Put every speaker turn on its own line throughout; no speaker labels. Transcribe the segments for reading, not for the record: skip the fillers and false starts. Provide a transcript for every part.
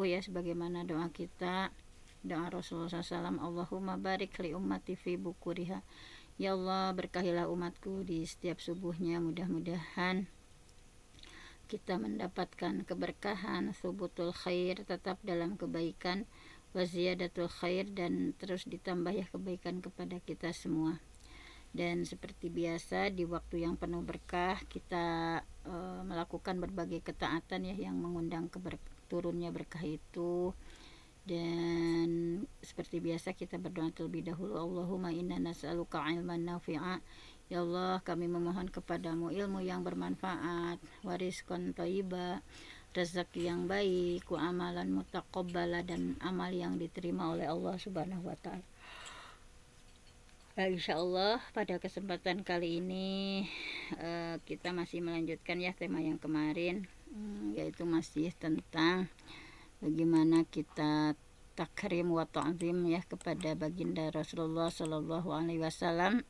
ya, sebagaimana doa kita, doa Rasulullah SAW, Allahumma barik li ummati fi bukuriha. Ya Allah, berkahilah umatku di setiap subuhnya. Mudah-mudahan kita mendapatkan keberkahan, subutul khair, tetap dalam kebaikan, waziyadatul khair, dan terus ditambah ya kebaikan kepada kita semua. Dan seperti biasa di waktu yang penuh berkah kita melakukan berbagai ketaatan ya yang mengundang turunnya berkah itu. Dan seperti biasa kita berdoa terlebih dahulu, Allahumma inna nas'aluka ilman nafi'a. Ya Allah, kami memohon kepadamu ilmu yang bermanfaat, warizqan thayyiba, rezeki yang baik, wa amalan mutaqabbala, dan amal yang diterima oleh Allah Subhanahu wa taala. Nah, insya Allah pada kesempatan kali ini kita masih melanjutkan ya tema yang kemarin, yaitu masih tentang bagaimana kita takrim wa ta'zim ya kepada baginda Rasulullah Shallallahu Alaihi Wasallam.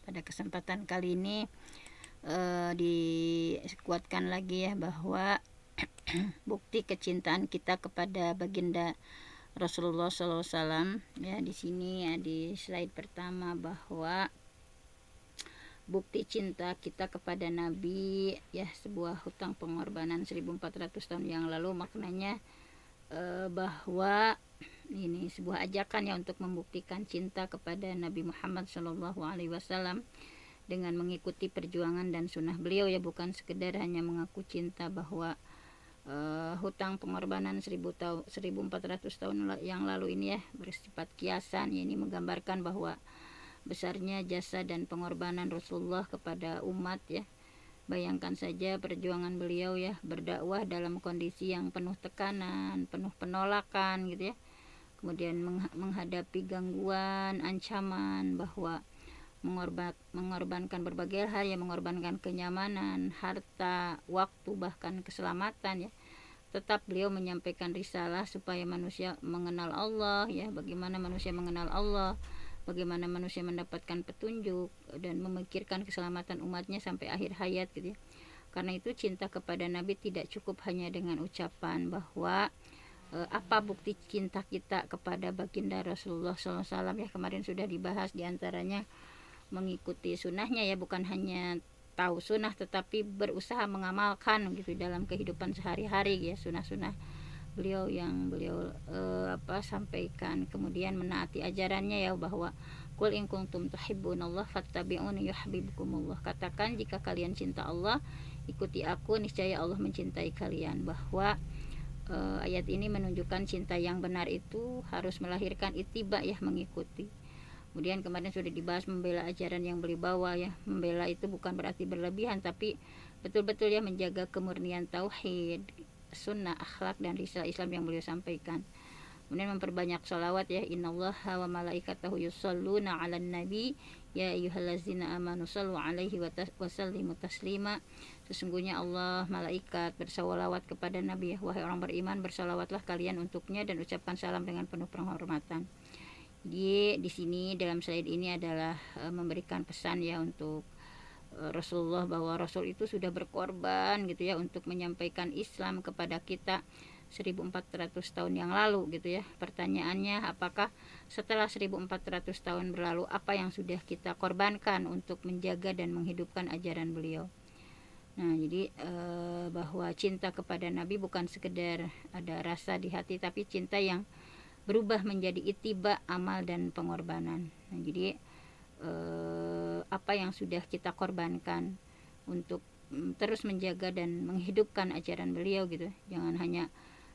Pada kesempatan kali ini dikuatkan lagi ya bahwa bukti kecintaan kita kepada baginda Rasulullah SAW ya, di sini ya di slide pertama, bahwa bukti cinta kita kepada Nabi ya sebuah hutang pengorbanan 1400 tahun yang lalu. Maknanya bahwa ini sebuah ajakan ya untuk membuktikan cinta kepada Nabi Muhammad SAW dengan mengikuti perjuangan dan sunnah beliau ya, bukan sekedar hanya mengaku cinta. Bahwa hutang pengorbanan 1400 tahun yang lalu ini ya bersifat kiasan ya, ini menggambarkan bahwa besarnya jasa dan pengorbanan Rasulullah kepada umat ya. Bayangkan saja perjuangan beliau ya, berdakwah dalam kondisi yang penuh tekanan, penuh penolakan gitu ya. Kemudian menghadapi gangguan, ancaman, bahwa mengorbankan berbagai hal ya, mengorbankan kenyamanan, harta, waktu, bahkan keselamatan ya. Tetap beliau menyampaikan risalah supaya manusia mengenal Allah ya, bagaimana manusia mengenal Allah, bagaimana manusia mendapatkan petunjuk, dan memikirkan keselamatan umatnya sampai akhir hayat gitu ya. Karena itu cinta kepada Nabi tidak cukup hanya dengan ucapan. Bahwa apa bukti cinta kita kepada baginda Rasulullah SAW ya, kemarin sudah dibahas, diantaranya mengikuti sunnahnya ya, bukan hanya tahu sunnah tetapi berusaha mengamalkan gitu dalam kehidupan sehari-hari ya, sunnah-sunnah beliau yang beliau sampaikan. Kemudian menaati ajarannya ya, bahwa qul in kuntum tuhibbunallah fattabi'uni yuhibbukumullah, katakan jika kalian cinta Allah ikuti aku, niscaya Allah mencintai kalian. Bahwa ayat ini menunjukkan cinta yang benar itu harus melahirkan ittiba ya, mengikuti. Kemudian kemarin sudah dibahas membela ajaran yang beliau bawa ya. Membela itu bukan berarti berlebihan, tapi betul-betul ya menjaga kemurnian tauhid, sunnah, akhlak, dan risalah Islam yang beliau sampaikan. Kemudian memperbanyak sholawat ya, innallaha wa malaikatahu yusholluna 'alan nabi ya ayyuhallazina amanu shallu 'alaihi wa sallimu taslima. Sesungguhnya Allah malaikat bersalawat kepada Nabi ya, wahai orang beriman bersalawatlah kalian untuknya dan ucapkan salam dengan penuh penghormatan. Di sini dalam slide ini adalah memberikan pesan ya untuk Rasulullah, bahwa Rasul itu sudah berkorban gitu ya untuk menyampaikan Islam kepada kita 1400 tahun yang lalu gitu ya. Pertanyaannya, apakah setelah 1400 tahun berlalu apa yang sudah kita korbankan untuk menjaga dan menghidupkan ajaran beliau? Nah, jadi bahwa cinta kepada Nabi bukan sekedar ada rasa di hati, tapi cinta yang berubah menjadi ittiba, amal, dan pengorbanan. Nah, jadi apa yang sudah kita korbankan untuk terus menjaga dan menghidupkan ajaran beliau gitu. Jangan hanya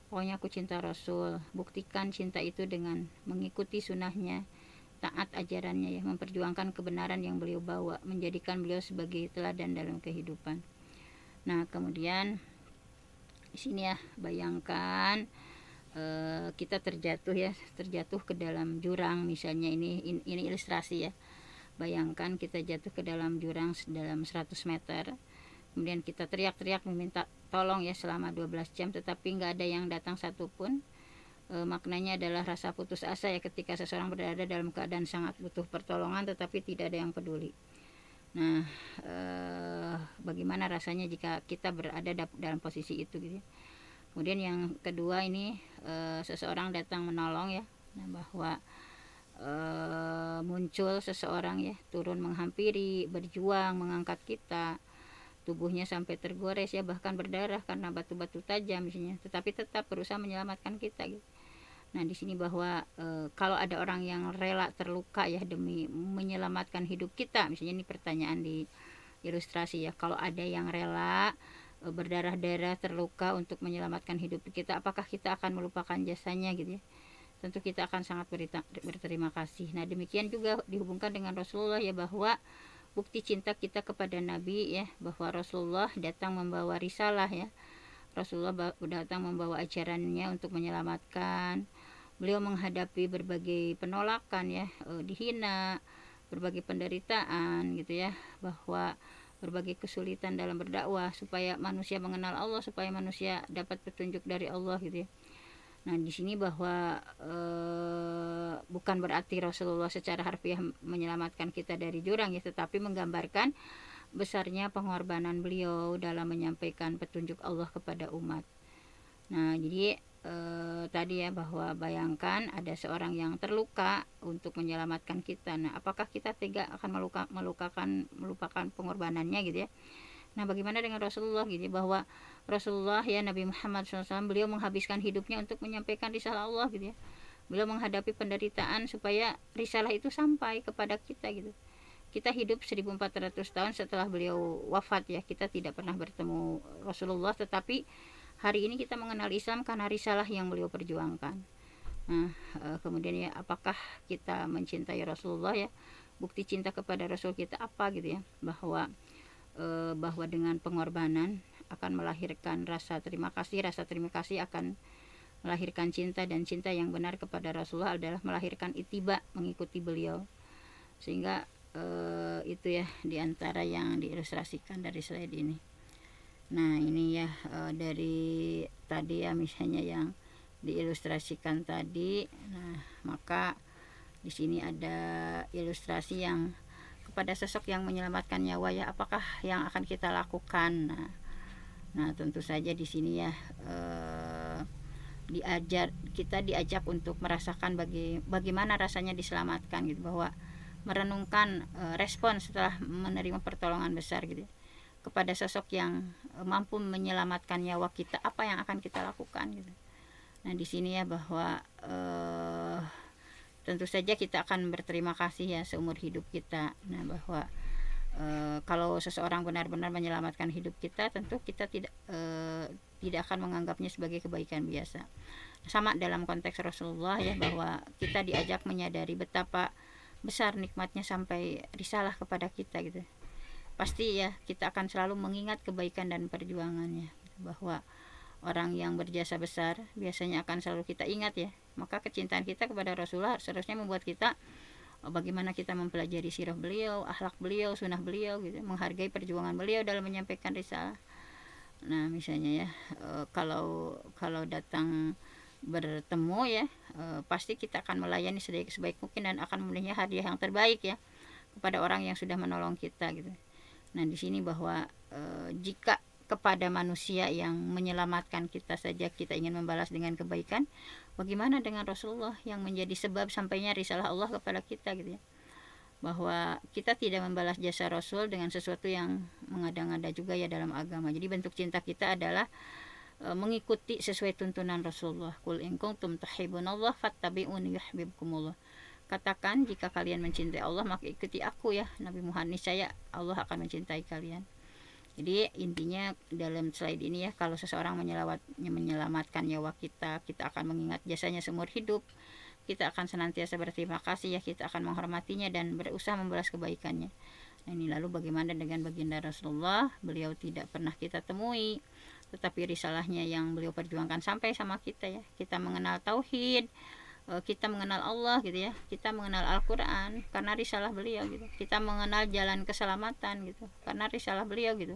pokoknya aku cinta Rasul, buktikan cinta itu dengan mengikuti sunnahnya, taat ajarannya ya, memperjuangkan kebenaran yang beliau bawa, menjadikan beliau sebagai teladan dalam kehidupan. Nah, kemudian di sini ya, bayangkan kita terjatuh ke dalam jurang misalnya, ini ilustrasi ya. Bayangkan kita jatuh ke dalam jurang dalam 100 meter, kemudian kita teriak-teriak meminta tolong ya selama 12 jam, tetapi nggak ada yang datang satupun. Maknanya adalah rasa putus asa ya, ketika seseorang berada dalam keadaan sangat butuh pertolongan tetapi tidak ada yang peduli. Nah, bagaimana rasanya jika kita berada dalam posisi itu gitu ya. Kemudian yang kedua ini seseorang datang menolong ya. Nah, bahwa muncul seseorang ya, turun menghampiri, berjuang mengangkat kita, tubuhnya sampai tergores ya, bahkan berdarah karena batu-batu tajam misalnya, tetapi tetap berusaha menyelamatkan kita gitu. Nah, di sini bahwa kalau ada orang yang rela terluka ya demi menyelamatkan hidup kita, misalnya ini pertanyaan di ilustrasi ya, kalau ada yang rela berdarah-darah terluka untuk menyelamatkan hidup kita, apakah kita akan melupakan jasanya gitu ya? Tentu kita akan sangat berterima kasih. Nah, demikian juga dihubungkan dengan Rasulullah ya, bahwa bukti cinta kita kepada Nabi ya, bahwa Rasulullah datang membawa risalah ya. Rasulullah datang membawa ajarannya untuk menyelamatkan. Beliau menghadapi berbagai penolakan ya, dihina, berbagai penderitaan gitu ya, bahwa berbagai kesulitan dalam berdakwah supaya manusia mengenal Allah, supaya manusia dapat petunjuk dari Allah gitu ya. Nah, di sini bahwa bukan berarti Rasulullah secara harfiah menyelamatkan kita dari jurang ya, tetapi menggambarkan besarnya pengorbanan beliau dalam menyampaikan petunjuk Allah kepada umat. Nah, jadi tadi ya, bahwa bayangkan ada seorang yang terluka untuk menyelamatkan kita. Nah, apakah kita tega akan melupakan pengorbanannya gitu ya? Nah, bagaimana dengan Rasulullah gitu, bahwa Rasulullah ya, Nabi Muhammad SAW, beliau menghabiskan hidupnya untuk menyampaikan risalah Allah gitu ya. Beliau menghadapi penderitaan supaya risalah itu sampai kepada kita gitu. Kita hidup 1400 tahun setelah beliau wafat ya, kita tidak pernah bertemu Rasulullah, tetapi hari ini kita mengenal Islam karena risalah yang beliau perjuangkan. Nah, kemudian ya, apakah kita mencintai Rasulullah ya? Bukti cinta kepada Rasul kita apa gitu ya? Bahwa dengan pengorbanan akan melahirkan rasa terima kasih akan melahirkan cinta, dan cinta yang benar kepada Rasulullah adalah melahirkan ittiba, mengikuti beliau. Sehingga itu ya diantara yang diilustrasikan dari slide ini. Nah, ini ya dari tadi ya, misalnya yang diilustrasikan tadi. Nah, maka di sini ada ilustrasi yang pada sosok yang menyelamatkan nyawa ya, apakah yang akan kita lakukan? Nah, tentu saja di sini ya kita diajak untuk merasakan bagaimana rasanya diselamatkan gitu, bahwa merenungkan respon setelah menerima pertolongan besar gitu kepada sosok yang mampu menyelamatkan nyawa kita, apa yang akan kita lakukan gitu. Nah, di sini ya, bahwa tentu saja kita akan berterima kasih ya seumur hidup kita. Nah, bahwa kalau seseorang benar-benar menyelamatkan hidup kita, tentu kita tidak akan menganggapnya sebagai kebaikan biasa. Sama dalam konteks Rasulullah ya, bahwa kita diajak menyadari betapa besar nikmatnya sampai risalah kepada kita gitu. Pasti ya, kita akan selalu mengingat kebaikan dan perjuangannya, bahwa orang yang berjasa besar biasanya akan selalu kita ingat ya. Maka kecintaan kita kepada Rasulullah seharusnya membuat kita bagaimana kita mempelajari sirah beliau, akhlak beliau, sunnah beliau gitu, menghargai perjuangan beliau dalam menyampaikan risalah. Nah, misalnya ya, kalau datang bertemu ya, pasti kita akan melayani sebaik mungkin dan akan memberinya hadiah yang terbaik ya kepada orang yang sudah menolong kita gitu. Nah, di sini bahwa jika kepada manusia yang menyelamatkan kita saja kita ingin membalas dengan kebaikan, bagaimana dengan Rasulullah yang menjadi sebab sampainya risalah Allah kepada kita gitu ya, bahwa kita tidak membalas jasa Rasul dengan sesuatu yang mengada-ngada juga ya dalam agama. Jadi bentuk cinta kita adalah mengikuti sesuai tuntunan Rasulullah. Qul in kuntum tuhibbunallah fattabi'uni yuhibbukumullah. Katakan, jika kalian mencintai Allah maka ikuti aku ya Nabi Muhammad, niscaya Allah akan mencintai kalian. Jadi intinya dalam slide ini ya, kalau seseorang menyelamatkan nyawa kita, kita akan mengingat jasanya seumur hidup. Kita akan senantiasa berterima kasih ya, kita akan menghormatinya dan berusaha membalas kebaikannya. Nah, ini lalu bagaimana dengan baginda Rasulullah? Beliau tidak pernah kita temui, tetapi risalahnya yang beliau perjuangkan sampai sama kita ya. Kita mengenal tauhid, kita mengenal Allah gitu ya, kita mengenal Al-Quran karena risalah beliau gitu, kita mengenal jalan keselamatan gitu karena risalah beliau gitu.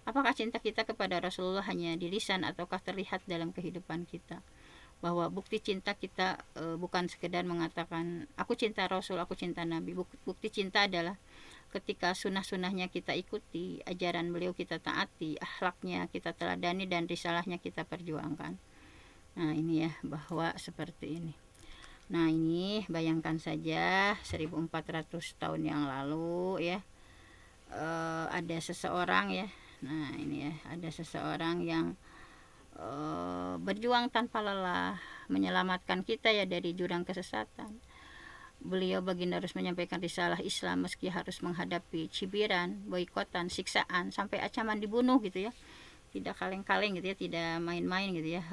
Apakah cinta kita kepada Rasulullah hanya di lisan ataukah terlihat dalam kehidupan kita? Bahwa bukti cinta kita bukan sekedar mengatakan aku cinta Rasul, aku cinta Nabi. Bukti cinta adalah ketika sunnah-sunnahnya kita ikuti, ajaran beliau kita taati, akhlaknya kita teladani, dan risalahnya kita perjuangkan. Nah ini ya, bahwa seperti ini. Nah ini bayangkan saja 1400 tahun yang lalu ya, ada seseorang ya. Nah ini ya, ada seseorang yang berjuang tanpa lelah menyelamatkan kita ya dari jurang kesesatan. Beliau baginda harus menyampaikan risalah Islam meski harus menghadapi cibiran, boikotan, siksaan, sampai ancaman dibunuh gitu ya. Tidak kaleng-kaleng gitu ya, tidak main-main gitu ya.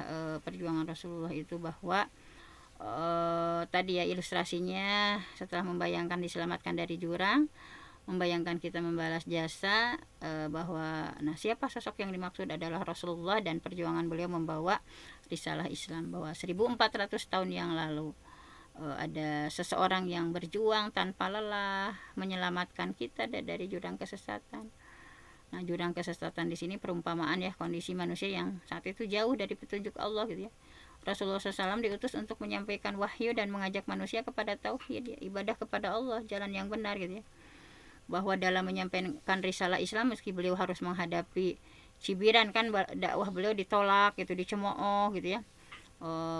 Perjuangan Rasulullah itu, bahwa tadi ya ilustrasinya, setelah membayangkan diselamatkan dari jurang, membayangkan kita membalas jasa, bahwa nah siapa sosok yang dimaksud adalah Rasulullah, dan perjuangan beliau membawa risalah Islam, bahwa 1400 tahun yang lalu ada seseorang yang berjuang tanpa lelah menyelamatkan kita dari jurang kesesatan. Nah jurang kesesatan di sini perumpamaan ya, kondisi manusia yang saat itu jauh dari petunjuk Allah gitu ya. Rasulullah SAW diutus untuk menyampaikan wahyu dan mengajak manusia kepada tauhid ya, ibadah kepada Allah, jalan yang benar gitu ya. Bahwa dalam menyampaikan risalah Islam, meski beliau harus menghadapi cibiran kan, dakwah beliau ditolak gitu, dicemooh gitu ya.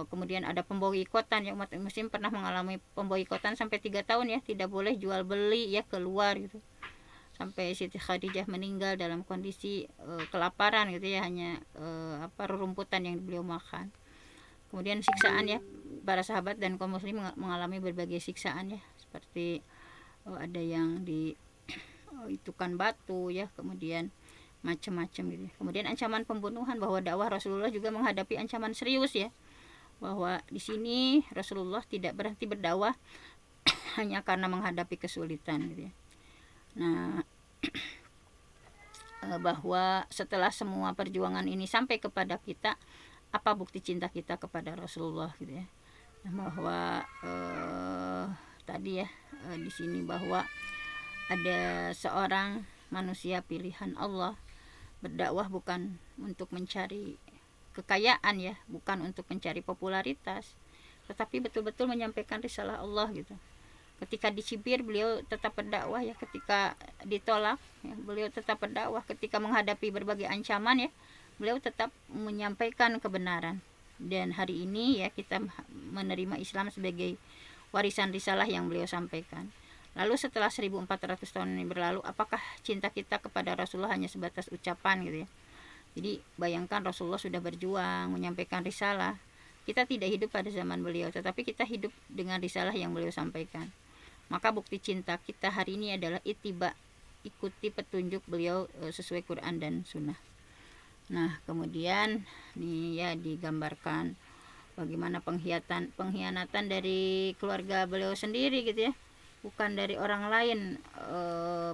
Kemudian ada pemboikotan ya, umat muslim pernah mengalami pemboikotan sampai 3 tahun ya, tidak boleh jual beli ya keluar gitu. Sampai Siti Khadijah meninggal dalam kondisi kelaparan gitu ya, hanya rerumputan yang beliau makan. Kemudian siksaan ya, para sahabat dan kaum muslim mengalami berbagai siksaan ya, seperti ada yang itukan batu ya, kemudian macam-macam gitu. Kemudian ancaman pembunuhan, bahwa dakwah Rasulullah juga menghadapi ancaman serius ya, bahwa di sini Rasulullah tidak berhenti berdakwah hanya karena menghadapi kesulitan gitu ya. Nah bahwa setelah semua perjuangan ini sampai kepada kita, apa bukti cinta kita kepada Rasulullah gitu ya. Nah, bahwa tadi ya di sini bahwa ada seorang manusia pilihan Allah berdakwah bukan untuk mencari kekayaan ya, bukan untuk mencari popularitas, tetapi betul-betul menyampaikan risalah Allah gitu. Ketika dicibir beliau tetap berdakwah ya, ketika ditolak ya, beliau tetap berdakwah, ketika menghadapi berbagai ancaman ya, beliau tetap menyampaikan kebenaran. Dan hari ini ya kita menerima Islam sebagai warisan risalah yang beliau sampaikan. Lalu setelah 1400 tahun ini berlalu, apakah cinta kita kepada Rasulullah hanya sebatas ucapan gitu ya. Jadi bayangkan Rasulullah sudah berjuang menyampaikan risalah. Kita tidak hidup pada zaman beliau, tetapi kita hidup dengan risalah yang beliau sampaikan. Maka bukti cinta kita hari ini adalah ittiba, ikuti petunjuk beliau sesuai Quran dan Sunnah. Nah kemudian nih ya digambarkan bagaimana pengkhianatan dari keluarga beliau sendiri gitu ya, bukan dari orang lain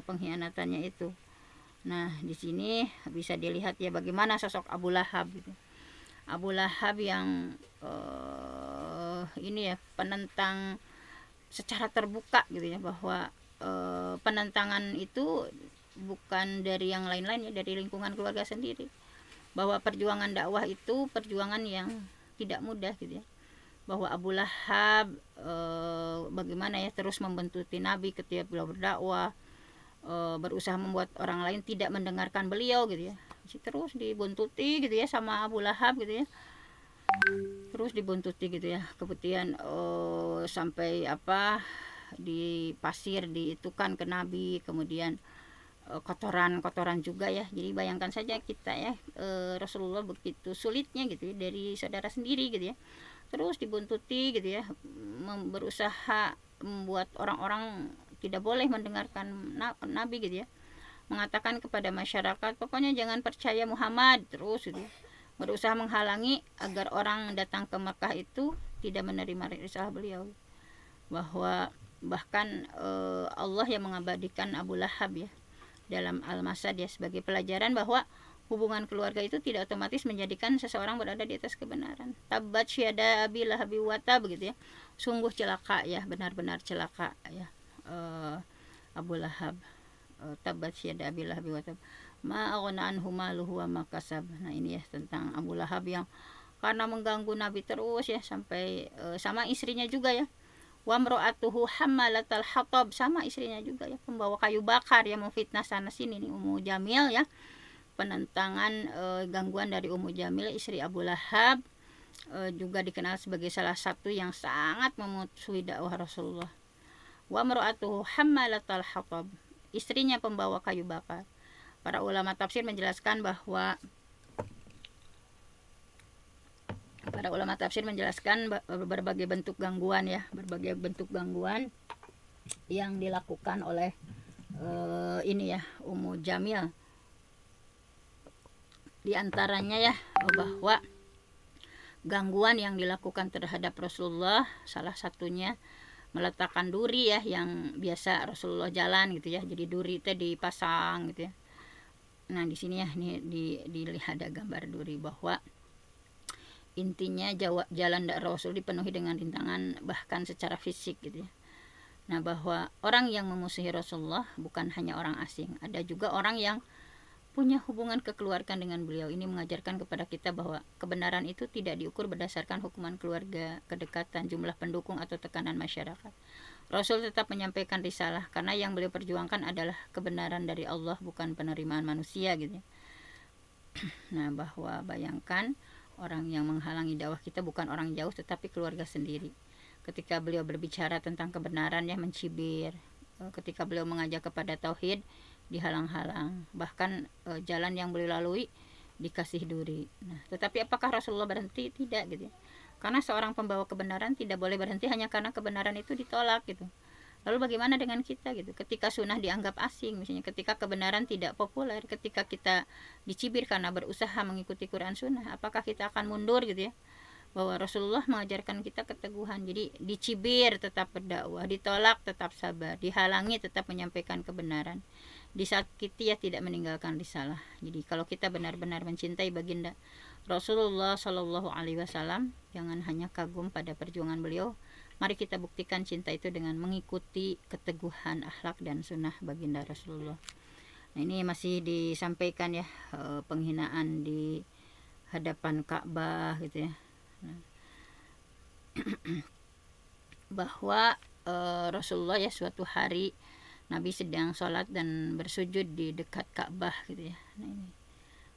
pengkhianatannya itu. Nah di sini bisa dilihat ya bagaimana sosok Abu Lahab gitu. Abu Lahab yang ini ya penentang secara terbuka gitu ya, bahwa penentangan itu bukan dari yang lain-lain ya, dari lingkungan keluarga sendiri. Bahwa perjuangan dakwah itu perjuangan yang tidak mudah gitu ya. Bahwa Abu Lahab bagaimana ya terus membuntuti Nabi ketika beliau berdakwah, berusaha membuat orang lain tidak mendengarkan beliau gitu ya. Terus dibuntuti gitu ya sama Abu Lahab gitu ya, terus dibuntuti gitu ya. Kemudian sampai di pasir diitukan ke Nabi, kemudian kotoran juga ya. Jadi bayangkan saja kita ya, Rasulullah begitu sulitnya gitu ya, dari saudara sendiri gitu ya, terus dibuntuti gitu ya, berusaha membuat orang-orang tidak boleh mendengarkan Nabi gitu ya, mengatakan kepada masyarakat pokoknya jangan percaya Muhammad terus gitu ya. Berusaha menghalangi agar orang datang ke Mekah itu tidak menerima risalah beliau. Bahwa bahkan Allah yang mengabadikan Abu Lahab ya dalam Al-Masad ya, sebagai pelajaran bahwa hubungan keluarga itu tidak otomatis menjadikan seseorang berada di atas kebenaran. Tabbat syada abi lahabi wa tab begitu ya. Sungguh celaka ya, benar-benar celaka ya Abu Lahab. Tabbat syada abi lahabi wa tab ma aghna anhu maluhu wa ma kasab. Nah ini ya tentang Abu Lahab yang karena mengganggu Nabi terus ya, sampai sama istrinya juga ya, Wa mra'atuhu hammalatal hatab, sama istrinya juga ya, pembawa kayu bakar yang memfitnah sana sini nih Ummu Jamil ya. Penentangan gangguan dari Ummu Jamil istri Abu Lahab, juga dikenal sebagai salah satu yang sangat memusuhi dakwah Rasulullah. Wa mra'atuhu hammalatal hatab, istrinya pembawa kayu bakar. Para ulama tafsir menjelaskan bahwa berbagai bentuk gangguan ya, berbagai bentuk gangguan yang dilakukan oleh ini ya Ummu Jamil. Di antaranya ya bahwa gangguan yang dilakukan terhadap Rasulullah, salah satunya meletakkan duri ya yang biasa Rasulullah jalan gitu ya. Jadi duri itu dipasang gitu ya. Nah, di sini ya dilihat ada gambar duri, bahwa intinya jalan Rasul dipenuhi dengan rintangan bahkan secara fisik gitu ya. Nah, bahwa orang yang memusuhi Rasulullah bukan hanya orang asing, ada juga orang yang punya hubungan kekeluargaan dengan beliau. Ini mengajarkan kepada kita bahwa kebenaran itu tidak diukur berdasarkan hukuman keluarga, kedekatan, jumlah pendukung atau tekanan masyarakat. Rasul tetap menyampaikan risalah karena yang beliau perjuangkan adalah kebenaran dari Allah, bukan penerimaan manusia gitu ya. Nah, bahwa bayangkan orang yang menghalangi dakwah kita bukan orang jauh tetapi keluarga sendiri. Ketika beliau berbicara tentang kebenaran ya mencibir. Ketika beliau mengajak kepada tauhid dihalang-halang. Bahkan jalan yang beliau lalui dikasih duri. Nah, tetapi apakah Rasulullah berhenti? Tidak gitu ya. Karena seorang pembawa kebenaran tidak boleh berhenti hanya karena kebenaran itu ditolak gitu. Lalu bagaimana dengan kita gitu? Ketika sunnah dianggap asing, misalnya ketika kebenaran tidak populer, ketika kita dicibir karena berusaha mengikuti Quran sunnah, apakah kita akan mundur gitu ya? Bahwa Rasulullah mengajarkan kita keteguhan. Jadi dicibir tetap berdakwah, ditolak tetap sabar, dihalangi tetap menyampaikan kebenaran, disakiti ya tidak meninggalkan risalah. Jadi kalau kita benar-benar mencintai baginda Rasulullah Shallallahu Alaihi Wasallam, jangan hanya kagum pada perjuangan beliau. Mari kita buktikan cinta itu dengan mengikuti keteguhan akhlak dan sunnah baginda Rasulullah. Nah, ini masih disampaikan ya penghinaan di hadapan Ka'bah gitu ya. Nah, bahwa Rasulullah ya suatu hari Nabi sedang sholat dan bersujud di dekat Ka'bah gitu ya. Nah, ini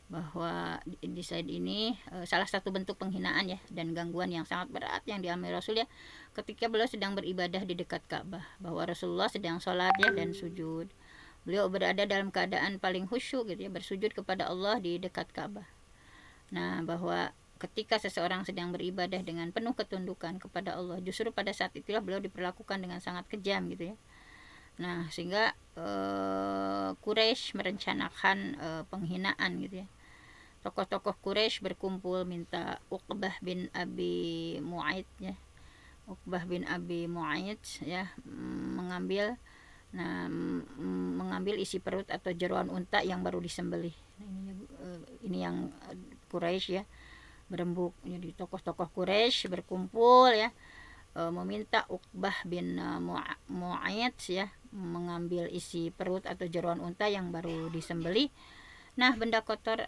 bahwa di slide ini salah satu bentuk penghinaan ya dan gangguan yang sangat berat yang dialami Rasul ya ketika beliau sedang beribadah di dekat Ka'bah, bahwa Rasulullah sedang sholat ya dan sujud. Beliau berada dalam keadaan paling khusyuk gitu ya, bersujud kepada Allah di dekat Ka'bah. Nah, bahwa ketika seseorang sedang beribadah dengan penuh ketundukan kepada Allah, justru pada saat itulah beliau diperlakukan dengan sangat kejam gitu ya. Nah, sehingga Quraisy merencanakan penghinaan gitu ya. Tokoh-tokoh Quraisy berkumpul minta Uqbah bin Abi Mu'ayt ya. Uqbah bin Abi Mu'ayt ya mengambil isi perut atau jeroan unta yang baru disembelih. Nah, ini yang Quraisy ya berembuk. Jadi tokoh-tokoh Quraisy berkumpul ya meminta Uqbah bin Mu'ayt ya mengambil isi perut atau jeroan unta yang baru disembelih. Nah, benda kotor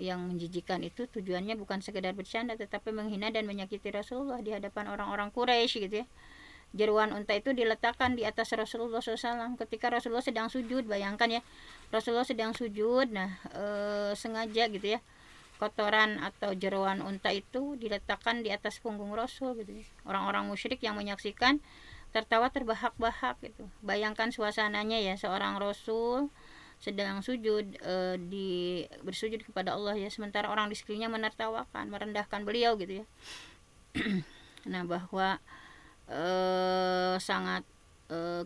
yang menjijikan itu tujuannya bukan sekedar bercanda tetapi menghina dan menyakiti Rasulullah di hadapan orang-orang Quraisy gitu ya. Jeruan unta itu diletakkan di atas Rasulullah SAW ketika Rasulullah sedang sujud. Bayangkan ya, Rasulullah sedang sujud. Nah, sengaja gitu ya, kotoran atau jeruan unta itu diletakkan di atas punggung Rasul gitu ya. Orang-orang musyrik yang menyaksikan tertawa terbahak-bahak gitu. Bayangkan suasananya ya, seorang Rasul sedang sujud bersujud kepada Allah ya, sementara orang di sekelilingnya menertawakan, merendahkan beliau gitu ya. Nah, bahwa sangat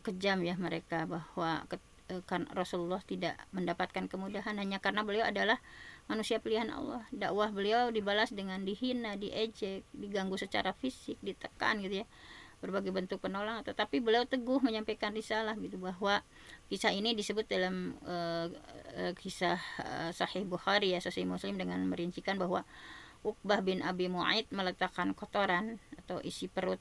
kejam ya mereka, bahwa kan Rasulullah tidak mendapatkan kemudahan hanya karena beliau adalah manusia pilihan Allah. Dakwah beliau dibalas dengan dihina, diejek, diganggu secara fisik, ditekan gitu ya, berbagai bentuk penolakan, tetapi beliau teguh menyampaikan risalah gitu. Bahwa kisah ini disebut dalam kisah Sahih Bukhari ya, Sahih Muslim dengan merincikan bahwa Uqbah bin Abi Mu'ayt meletakkan kotoran atau isi perut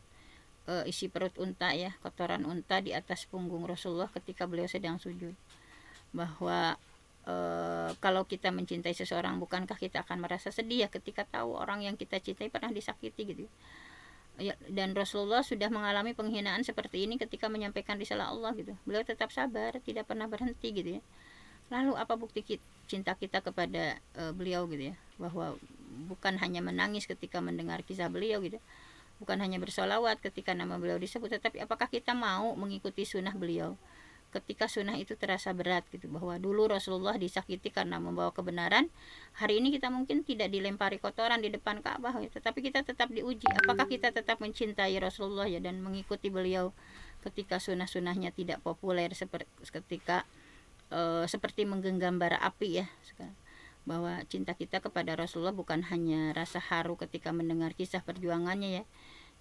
unta ya, kotoran unta di atas punggung Rasulullah ketika beliau sedang sujud. Bahwa kalau kita mencintai seseorang, bukankah kita akan merasa sedih ya ketika tahu orang yang kita cintai pernah disakiti gitu. ya, dan Rasulullah sudah mengalami penghinaan seperti ini ketika menyampaikan risalah Allah gitu. Beliau tetap sabar, tidak pernah berhenti gitu ya. Lalu apa bukti cinta kita kepada beliau gitu ya, bahwa bukan hanya menangis ketika mendengar kisah beliau gitu, bukan hanya bersolawat ketika nama beliau disebut, tetapi apakah kita mau mengikuti sunnah beliau ketika sunnah itu terasa berat gitu, bahwa dulu Rasulullah disakiti karena membawa kebenaran, hari ini kita mungkin tidak dilempari kotoran di depan Ka'bah ya, tetapi kita tetap diuji apakah kita tetap mencintai Rasulullah ya, dan mengikuti beliau ketika sunnah-sunnahnya tidak populer, seperti ketika seperti menggenggam bara api ya, bahwa cinta kita kepada Rasulullah bukan hanya rasa haru ketika mendengar kisah perjuangannya ya,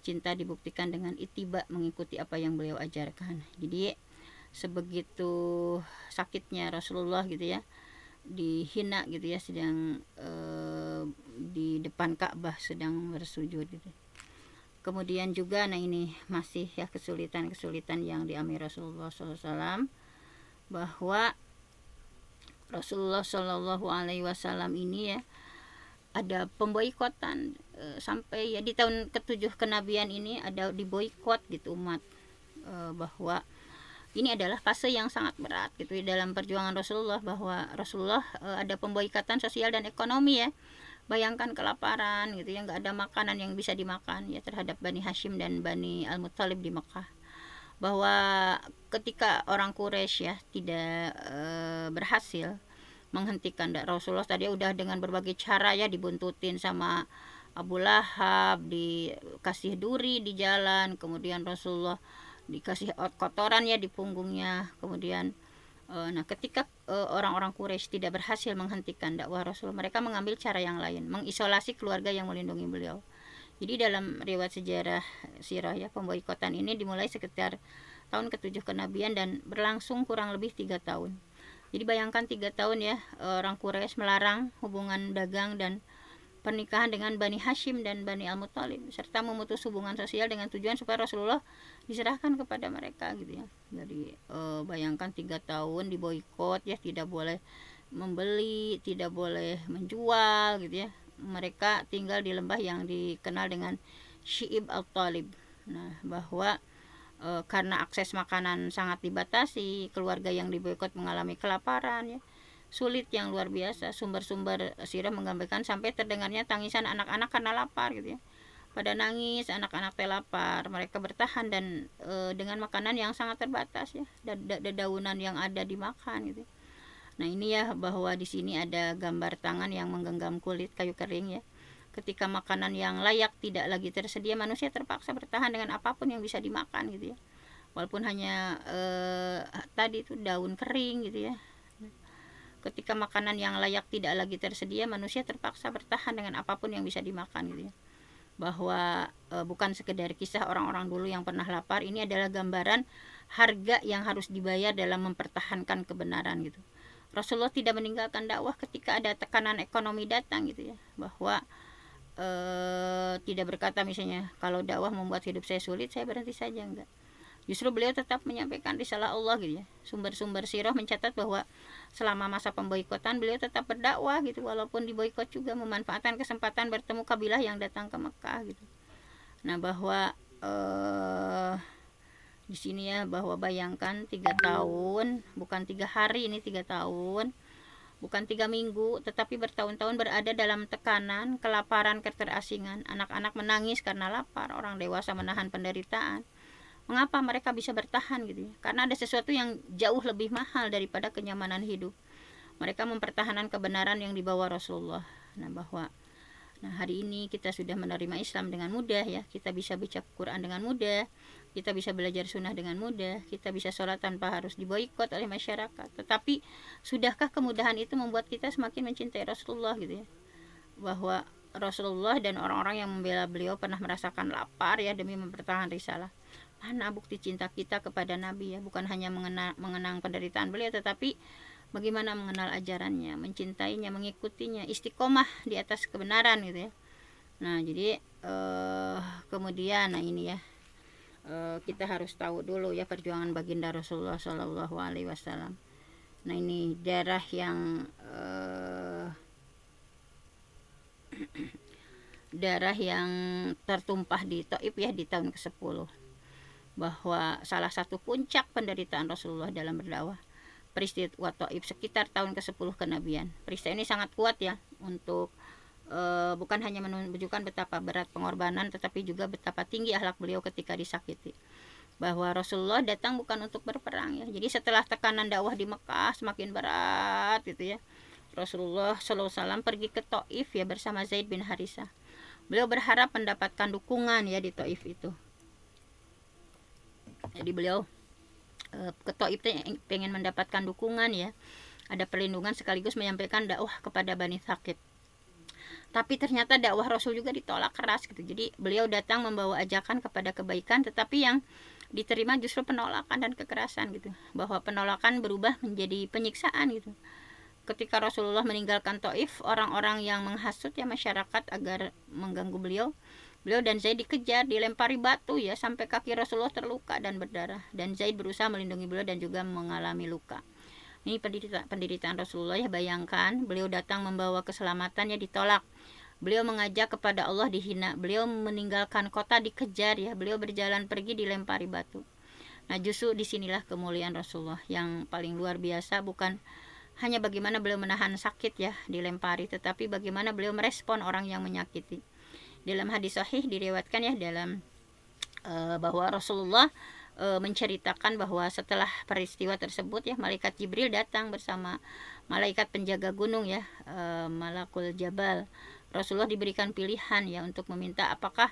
cinta dibuktikan dengan ittiba, mengikuti apa yang beliau ajarkan. Jadi sebegitu sakitnya Rasulullah gitu ya, dihina gitu ya, sedang di depan Ka'bah sedang bersujud gitu. Kemudian juga nah ini masih ya kesulitan-kesulitan yang dialami Rasulullah SAW, bahwa Rasulullah Shallallahu Alaihi Wasallam ini ya ada pemboikotan sampai ya di tahun ke-7 kenabian ini ada diboikot gitu umat, bahwa ini adalah fase yang sangat berat gitu dalam perjuangan Rasulullah, bahwa Rasulullah ada pemboikatan sosial dan ekonomi ya. Bayangkan kelaparan gitu ya, nggak ada makanan yang bisa dimakan ya terhadap Bani Hashim dan Bani Al-Muttalib di Mekah. Bahwa ketika orang Quraisy ya tidak berhasil menghentikan Rasulullah, tadi udah dengan berbagai cara ya, dibuntutin sama Abu Lahab, dikasih duri di jalan, kemudian Rasulullah dikasih kotoran ya di punggungnya. Kemudian nah ketika orang-orang Quraisy tidak berhasil menghentikan dakwah Rasul, mereka mengambil cara yang lain, mengisolasi keluarga yang melindungi beliau. Jadi dalam riwayat sejarah sirah ya, pemboikotan ini dimulai sekitar tahun ke-7 kenabian dan berlangsung kurang lebih 3 tahun. Jadi bayangkan 3 tahun ya, orang Quraisy melarang hubungan dagang dan pernikahan dengan Bani Hashim dan Bani Al-Muttalib, serta memutus hubungan sosial dengan tujuan supaya Rasulullah diserahkan kepada mereka gitu ya. Jadi bayangkan 3 tahun diboikot ya, tidak boleh membeli, tidak boleh menjual gitu ya. Mereka tinggal di lembah yang dikenal dengan Syi'ib Al-Talib. Nah, bahwa karena akses makanan sangat dibatasi, keluarga yang diboikot mengalami kelaparan ya, sulit yang luar biasa. Sumber-sumber sirah menggambarkan sampai terdengarnya tangisan anak-anak karena lapar gitu ya. Pada nangis, anak-anak lapar, mereka bertahan dan dengan makanan yang sangat terbatas ya, dedaunan yang ada dimakan gitu. Nah ini ya, bahwa di sini ada gambar tangan yang menggenggam kulit kayu kering ya. Ketika makanan yang layak tidak lagi tersedia, manusia terpaksa bertahan dengan apapun yang bisa dimakan gitu ya, walaupun hanya tadi itu daun kering gitu ya. Ketika makanan yang layak tidak lagi tersedia, manusia terpaksa bertahan dengan apapun yang bisa dimakan gitu ya. Bahwa bukan sekedar kisah orang-orang dulu yang pernah lapar, ini adalah gambaran harga yang harus dibayar dalam mempertahankan kebenaran gitu. Rasulullah tidak meninggalkan dakwah ketika ada tekanan ekonomi datang gitu ya, bahwa tidak berkata misalnya kalau dakwah membuat hidup saya sulit saya berhenti saja, enggak. Justru beliau tetap menyampaikan risalah Allah gitu ya. Sumber-sumber sirah mencatat bahwa selama masa pemboikotan beliau tetap berdakwah gitu, walaupun diboikot juga, memanfaatkan kesempatan bertemu kabilah yang datang ke Mekah gitu. Nah bahwa di sini ya, bahwa bayangkan 3 tahun, bukan 3 hari, ini 3 tahun, bukan 3 minggu, tetapi bertahun-tahun berada dalam tekanan, kelaparan, keterasingan. Anak-anak menangis karena lapar, orang dewasa menahan penderitaan. Mengapa mereka bisa bertahan gitu ya? Karena ada sesuatu yang jauh lebih mahal daripada kenyamanan hidup. Mereka mempertahankan kebenaran yang dibawa Rasulullah. Nah hari ini kita sudah menerima Islam dengan mudah ya. Kita bisa baca Quran dengan mudah, kita bisa belajar sunnah dengan mudah, kita bisa sholat tanpa harus diboikot oleh masyarakat. Tetapi sudahkah kemudahan itu membuat kita semakin mencintai Rasulullah gitu ya? Bahwa Rasulullah dan orang-orang yang membela beliau pernah merasakan lapar ya demi mempertahankan risalah. Mana bukti cinta kita kepada Nabi ya? Bukan hanya mengenang penderitaan beliau, tetapi bagaimana mengenal ajarannya, mencintainya, mengikutinya, istiqomah di atas kebenaran gitu ya. Nah jadi kemudian nah ini ya, kita harus tahu dulu ya perjuangan baginda Rasulullah Shallallahu Alaihi Wasallam. Nah ini darah yang darah yang tertumpah di Taif ya di tahun ke-10, bahwa salah satu puncak penderitaan Rasulullah dalam berdakwah peristiwa Taif sekitar tahun ke-10 kenabian. Peristiwa ini sangat kuat ya untuk bukan hanya menunjukkan betapa berat pengorbanan, tetapi juga betapa tinggi akhlak beliau ketika disakiti. Bahwa Rasulullah datang bukan untuk berperang ya. Jadi setelah tekanan dakwah di Mekah semakin berat gitu ya, Rasulullah SAW pergi ke Taif ya bersama Zaid bin Harisah. Beliau berharap mendapatkan dukungan ya di Taif itu. Jadi beliau ke Taif pengen mendapatkan dukungan ya, ada perlindungan sekaligus menyampaikan dakwah kepada Bani Thaqif. Tapi ternyata dakwah Rasul juga ditolak keras gitu. Jadi beliau datang membawa ajakan kepada kebaikan, tetapi yang diterima justru penolakan dan kekerasan gitu. Bahwa penolakan berubah menjadi penyiksaan gitu. Ketika Rasulullah meninggalkan Taif, orang-orang yang menghasut ya masyarakat agar mengganggu beliau dan Zaid dikejar, dilempari batu ya sampai kaki Rasulullah terluka dan berdarah. Dan Zaid berusaha melindungi beliau dan juga mengalami luka. Ini penderitaan Rasulullah ya, bayangkan beliau datang membawa keselamatan ya ditolak. Beliau mengajak kepada Allah dihina. Beliau meninggalkan kota dikejar ya. Beliau berjalan pergi dilempari batu. Nah justru disinilah kemuliaan Rasulullah yang paling luar biasa, bukan hanya bagaimana beliau menahan sakit ya dilempari, tetapi bagaimana beliau merespon orang yang menyakiti. Dalam hadis sahih diriwayatkan ya dalam bahwa Rasulullah menceritakan bahwa setelah peristiwa tersebut ya, malaikat Jibril datang bersama malaikat penjaga gunung ya, Malakul Jabal. Rasulullah diberikan pilihan ya untuk meminta apakah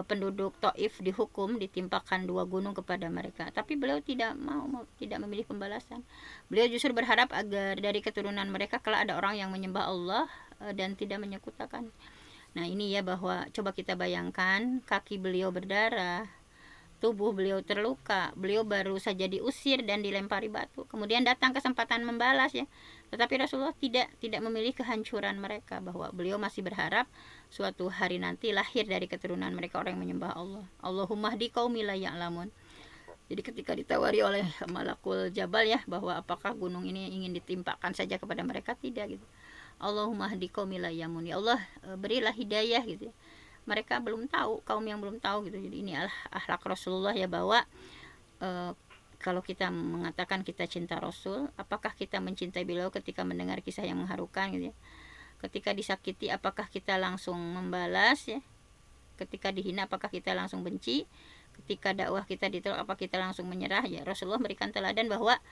penduduk Taif dihukum ditimpakan 2 gunung kepada mereka, tapi beliau tidak memilih pembalasan. Beliau justru berharap agar dari keturunan mereka kelak ada orang yang menyembah Allah dan tidak menyekutukan. Nah ini ya, bahwa coba kita bayangkan, kaki beliau berdarah, tubuh beliau terluka, beliau baru saja diusir dan dilempari batu, kemudian datang kesempatan membalas ya, tetapi Rasulullah tidak memilih kehancuran mereka, bahwa beliau masih berharap suatu hari nanti lahir dari keturunan mereka orang yang menyembah Allah. Allahumma hdi qaumi la ya'lamun. Jadi ketika ditawari oleh Malakul Jabal ya, bahwa apakah gunung ini ingin ditimpakan saja kepada mereka, tidak gitu. Allahumma hdi qaumi la ya'lamun, ya Allah berilah hidayah gitu ya. Mereka belum tahu, kaum yang belum tahu gitu. Jadi ini akhlak Rasulullah ya, bahwa kalau kita mengatakan kita cinta Rasul, apakah kita mencintai beliau ketika mendengar kisah yang mengharukan gitu ya. Ketika disakiti apakah kita langsung membalas ya. Ketika dihina apakah kita langsung benci. Ketika dakwah kita ditolak apa kita langsung menyerah ya. Rasulullah memberikan teladan bahwa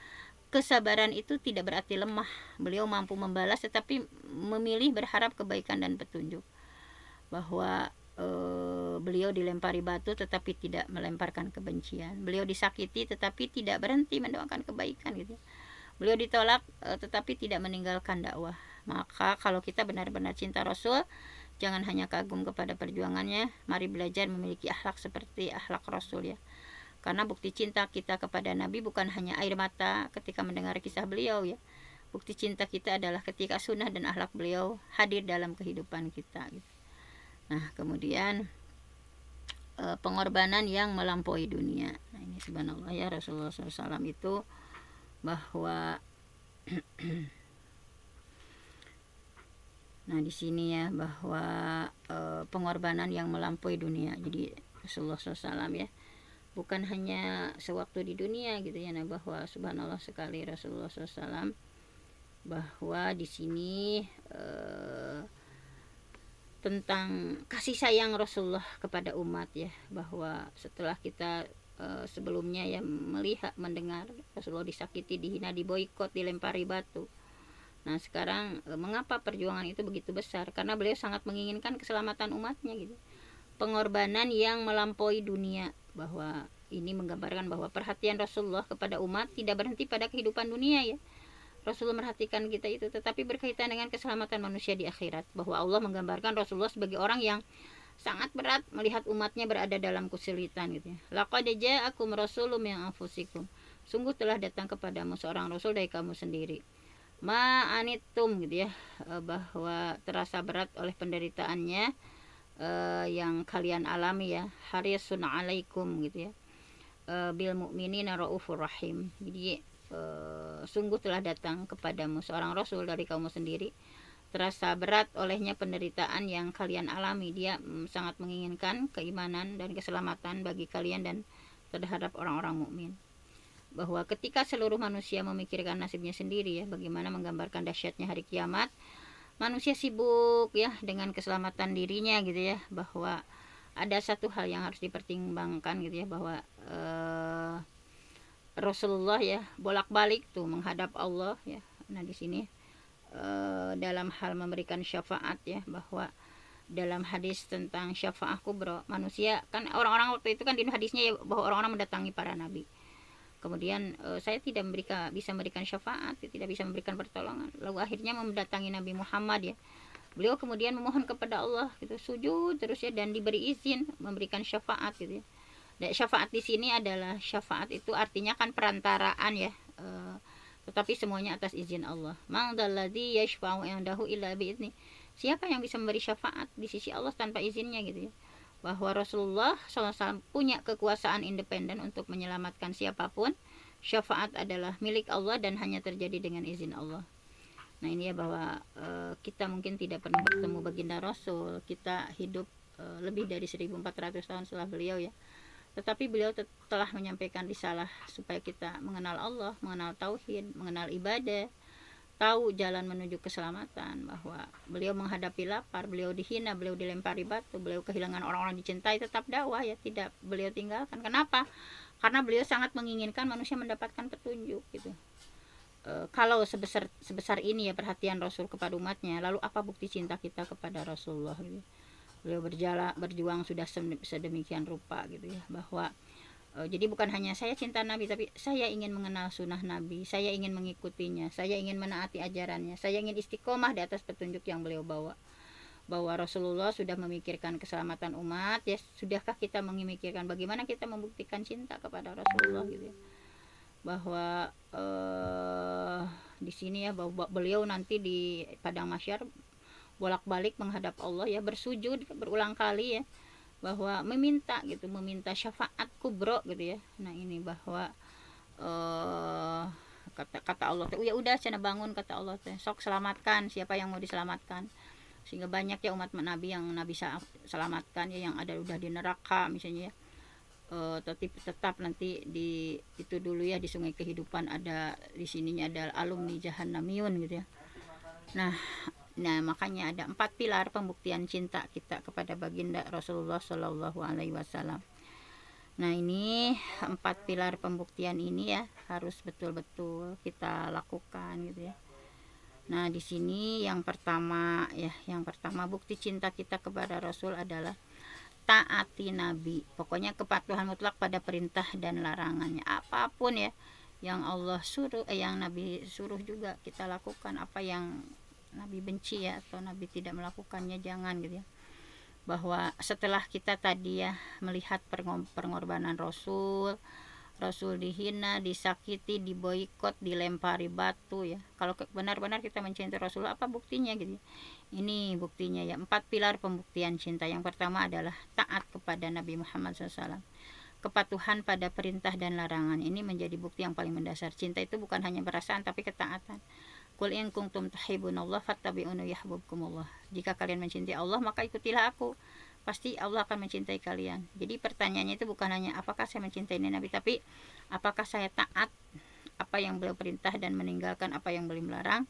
kesabaran itu tidak berarti lemah. Beliau mampu membalas tetapi memilih berharap kebaikan dan petunjuk. Bahwa beliau dilempari batu tetapi tidak melemparkan kebencian. Beliau disakiti tetapi tidak berhenti mendoakan kebaikan gitu. Beliau ditolak tetapi tidak meninggalkan dakwah. Maka kalau kita benar-benar cinta Rasul, jangan hanya kagum kepada perjuangannya, mari belajar memiliki akhlak seperti akhlak Rasul ya. Karena bukti cinta kita kepada Nabi bukan hanya air mata ketika mendengar kisah beliau ya. Bukti cinta kita adalah ketika sunnah dan akhlak beliau hadir dalam kehidupan kita gitu. Nah kemudian pengorbanan yang melampaui dunia. Nah ini subhanallah ya, Rasulullah SAW itu bahwa nah di sini ya, bahwa pengorbanan yang melampaui dunia. Jadi Rasulullah SAW ya bukan hanya sewaktu di dunia gitu ya. Nah bahwa subhanallah sekali Rasulullah SAW bahwa di sini tentang kasih sayang Rasulullah kepada umat ya, bahwa setelah kita sebelumnya ya melihat mendengar Rasulullah disakiti, dihina, diboikot, dilempari batu. Nah sekarang mengapa perjuangan itu begitu besar? Karena beliau sangat menginginkan keselamatan umatnya gitu. Pengorbanan yang melampaui dunia, bahwa ini menggambarkan bahwa perhatian Rasulullah kepada umat tidak berhenti pada kehidupan dunia ya. Rasulullah merhatikan kita itu, tetapi berkaitan dengan keselamatan manusia di akhirat. Bahwa Allah menggambarkan Rasulullah sebagai orang yang sangat berat melihat umatnya berada dalam kesulitan gitu ya. Laqad ja'akum rasulun min anfusikum. Sungguh telah datang kepadamu seorang rasul dari kamu sendiri. Ma'anittum gitu ya, bahwa terasa berat oleh penderitaannya yang kalian alami ya. Harisun alaikum gitu ya. Bil mu'minina raufur rahim. Jadi sungguh telah datang kepadamu seorang rasul dari kamu sendiri, terasa berat olehnya penderitaan yang kalian alami. Dia sangat menginginkan keimanan dan keselamatan bagi kalian dan terhadap orang-orang mukmin. Bahwa ketika seluruh manusia memikirkan nasibnya sendiri ya, bagaimana menggambarkan dahsyatnya hari kiamat. Manusia sibuk ya dengan keselamatan dirinya gitu ya, bahwa ada satu hal yang harus dipertimbangkan gitu ya, bahwa Rasulullah ya bolak-balik tuh menghadap Allah ya. Nah di sini dalam hal memberikan syafaat ya, bahwa dalam hadis tentang syafaat kubra, manusia kan orang-orang waktu itu kan di hadisnya ya, bahwa orang-orang mendatangi para nabi. Kemudian saya tidak bisa memberikan syafaat, tidak bisa memberikan pertolongan. Lalu akhirnya mendatangi Nabi Muhammad ya. Beliau kemudian memohon kepada Allah gitu, sujud terus ya, dan diberi izin memberikan syafaat gitu ya. Dan syafaat di sini adalah, syafaat itu artinya kan perantaraan ya. Tetapi semuanya atas izin Allah. Mangdalladzi yashfa'u indahu illa bi'izni. Siapa yang bisa memberi syafaat di sisi Allah tanpa izinnya gitu ya. Bahwa Rasulullah SAW punya kekuasaan independen untuk menyelamatkan siapapun. Syafaat adalah milik Allah dan hanya terjadi dengan izin Allah. Nah ini ya, bahwa kita mungkin tidak pernah bertemu baginda Rasul, kita hidup lebih dari 1400 tahun setelah beliau ya, tetapi beliau telah menyampaikan risalah supaya kita mengenal Allah, mengenal tauhid, mengenal ibadah, tahu jalan menuju keselamatan. Bahwa beliau menghadapi lapar, beliau dihina, beliau dilempari batu, beliau kehilangan orang-orang dicintai, tetap dakwah ya, tidak beliau tinggalkan. Kenapa? Karena beliau sangat menginginkan manusia mendapatkan petunjuk gitu. Kalau sebesar ini ya perhatian Rasul kepada umatnya, lalu apa bukti cinta kita kepada Rasulullah gitu. Beliau berjuang sudah sedemikian rupa gitu ya, bahwa jadi bukan hanya saya cinta Nabi, tapi saya ingin mengenal sunnah Nabi, saya ingin mengikutinya, saya ingin menaati ajarannya, saya ingin istiqomah di atas petunjuk yang beliau bawa. Bahwa Rasulullah sudah memikirkan keselamatan umat ya, sudahkah kita memikirkan bagaimana kita membuktikan cinta kepada Rasulullah gitu ya. Bahwa di sini ya, bahwa beliau nanti di padang mahsyar bolak-balik menghadap Allah ya, bersujud berulang kali ya, bahwa meminta syafaat kubro gitu ya. Nah ini bahwa kata Allah ya udah cina bangun, kata Allah sok selamatkan siapa yang mau diselamatkan. Sehingga banyak ya umat Nabi yang Nabi selamatkan ya, yang ada udah di neraka misalnya ya. Tetap nanti di itu dulu ya, di sungai kehidupan ada, di sininya ada alumni jahannamiyun gitu ya. Nah makanya ada 4 pilar pembuktian cinta kita kepada baginda Rasulullah Shallallahu Alaihi Wasallam. Nah ini 4 pilar pembuktian ini ya harus betul-betul kita lakukan gitu ya. Nah di sini yang pertama bukti cinta kita kepada Rasul adalah taati Nabi. Pokoknya kepatuhan mutlak pada perintah dan larangannya, apapun ya yang Allah suruh, yang Nabi suruh juga kita lakukan. Apa yang Nabi benci ya, atau Nabi tidak melakukannya, jangan gitu ya. Bahwa setelah kita tadi ya melihat pengorbanan Rasul dihina, disakiti, diboikot, dilempari batu ya. Kalau benar-benar kita mencintai Rasulullah, apa buktinya gitu. Ini buktinya ya, 4 pilar pembuktian cinta. Yang pertama adalah taat kepada Nabi Muhammad SAW. Kepatuhan pada perintah dan larangan. Ini menjadi bukti yang paling mendasar. Cinta itu bukan hanya perasaan tapi ketaatan. Qul in kuntum tuhibbunallah fattabi'uni yuhibbukumullah. Jika kalian mencintai Allah, maka ikutilah aku. Pasti Allah akan mencintai kalian. Jadi pertanyaannya itu bukan hanya apakah saya mencintai Nabi, tapi apakah saya taat apa yang beliau perintah dan meninggalkan apa yang beliau melarang.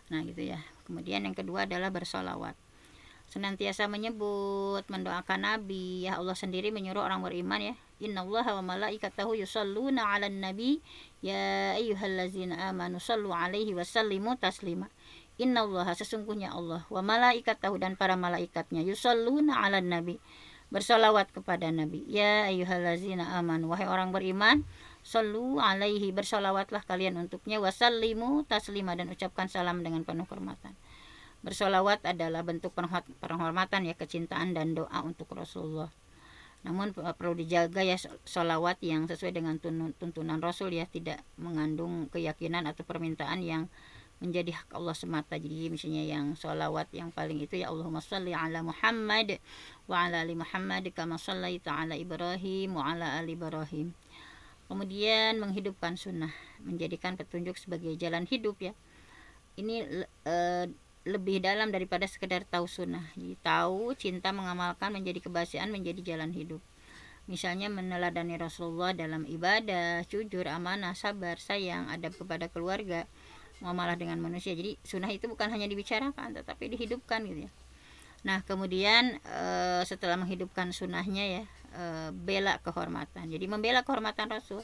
Nah gitu ya. Kemudian yang kedua adalah bersolawat. Senantiasa menyebut, mendoakan Nabi ya. Allah sendiri menyuruh orang beriman ya, innallaha wa malaikatahu yusalluna 'alan nabi ya ayyuhallazina amanu sallu 'alaihi wa sallimu taslima. Innallaha, sesungguhnya Allah, wa malaikatahu, dan para malaikatnya, yusalluna 'alan nabi, bersolawat kepada Nabi. Ya ayyuhallazina amanu, wahai orang beriman, sallu 'alaihi, bersolawatlah kalian untuknya, wa sallimu taslima, dan ucapkan salam dengan penuh kehormatan. Bersolawat adalah bentuk penghormatan ya, kecintaan dan doa untuk Rasulullah. Namun perlu dijaga ya, solawat yang sesuai dengan tuntunan Rasul ya, tidak mengandung keyakinan atau permintaan yang menjadi hak Allah semata. Jadi misalnya yang solawat yang paling itu ya, Allahumma sholli ala Muhammad wa ala ali Muhammad kama shallaita ala Ibrahim wa ala ali Ibrahim. Kemudian menghidupkan sunnah, menjadikan petunjuk sebagai jalan hidup ya. Ini lebih dalam daripada sekedar tahu sunnah. Jadi, tahu, cinta, mengamalkan, menjadi kebiasaan, menjadi jalan hidup. Misalnya meneladani Rasulullah dalam ibadah, jujur, amanah, sabar, sayang, adab kepada keluarga, muamalah dengan manusia. Jadi sunnah itu bukan hanya dibicarakan tetapi dihidupkan gitu ya. Nah kemudian setelah menghidupkan sunnahnya ya, bela kehormatan. Jadi membela kehormatan Rasul,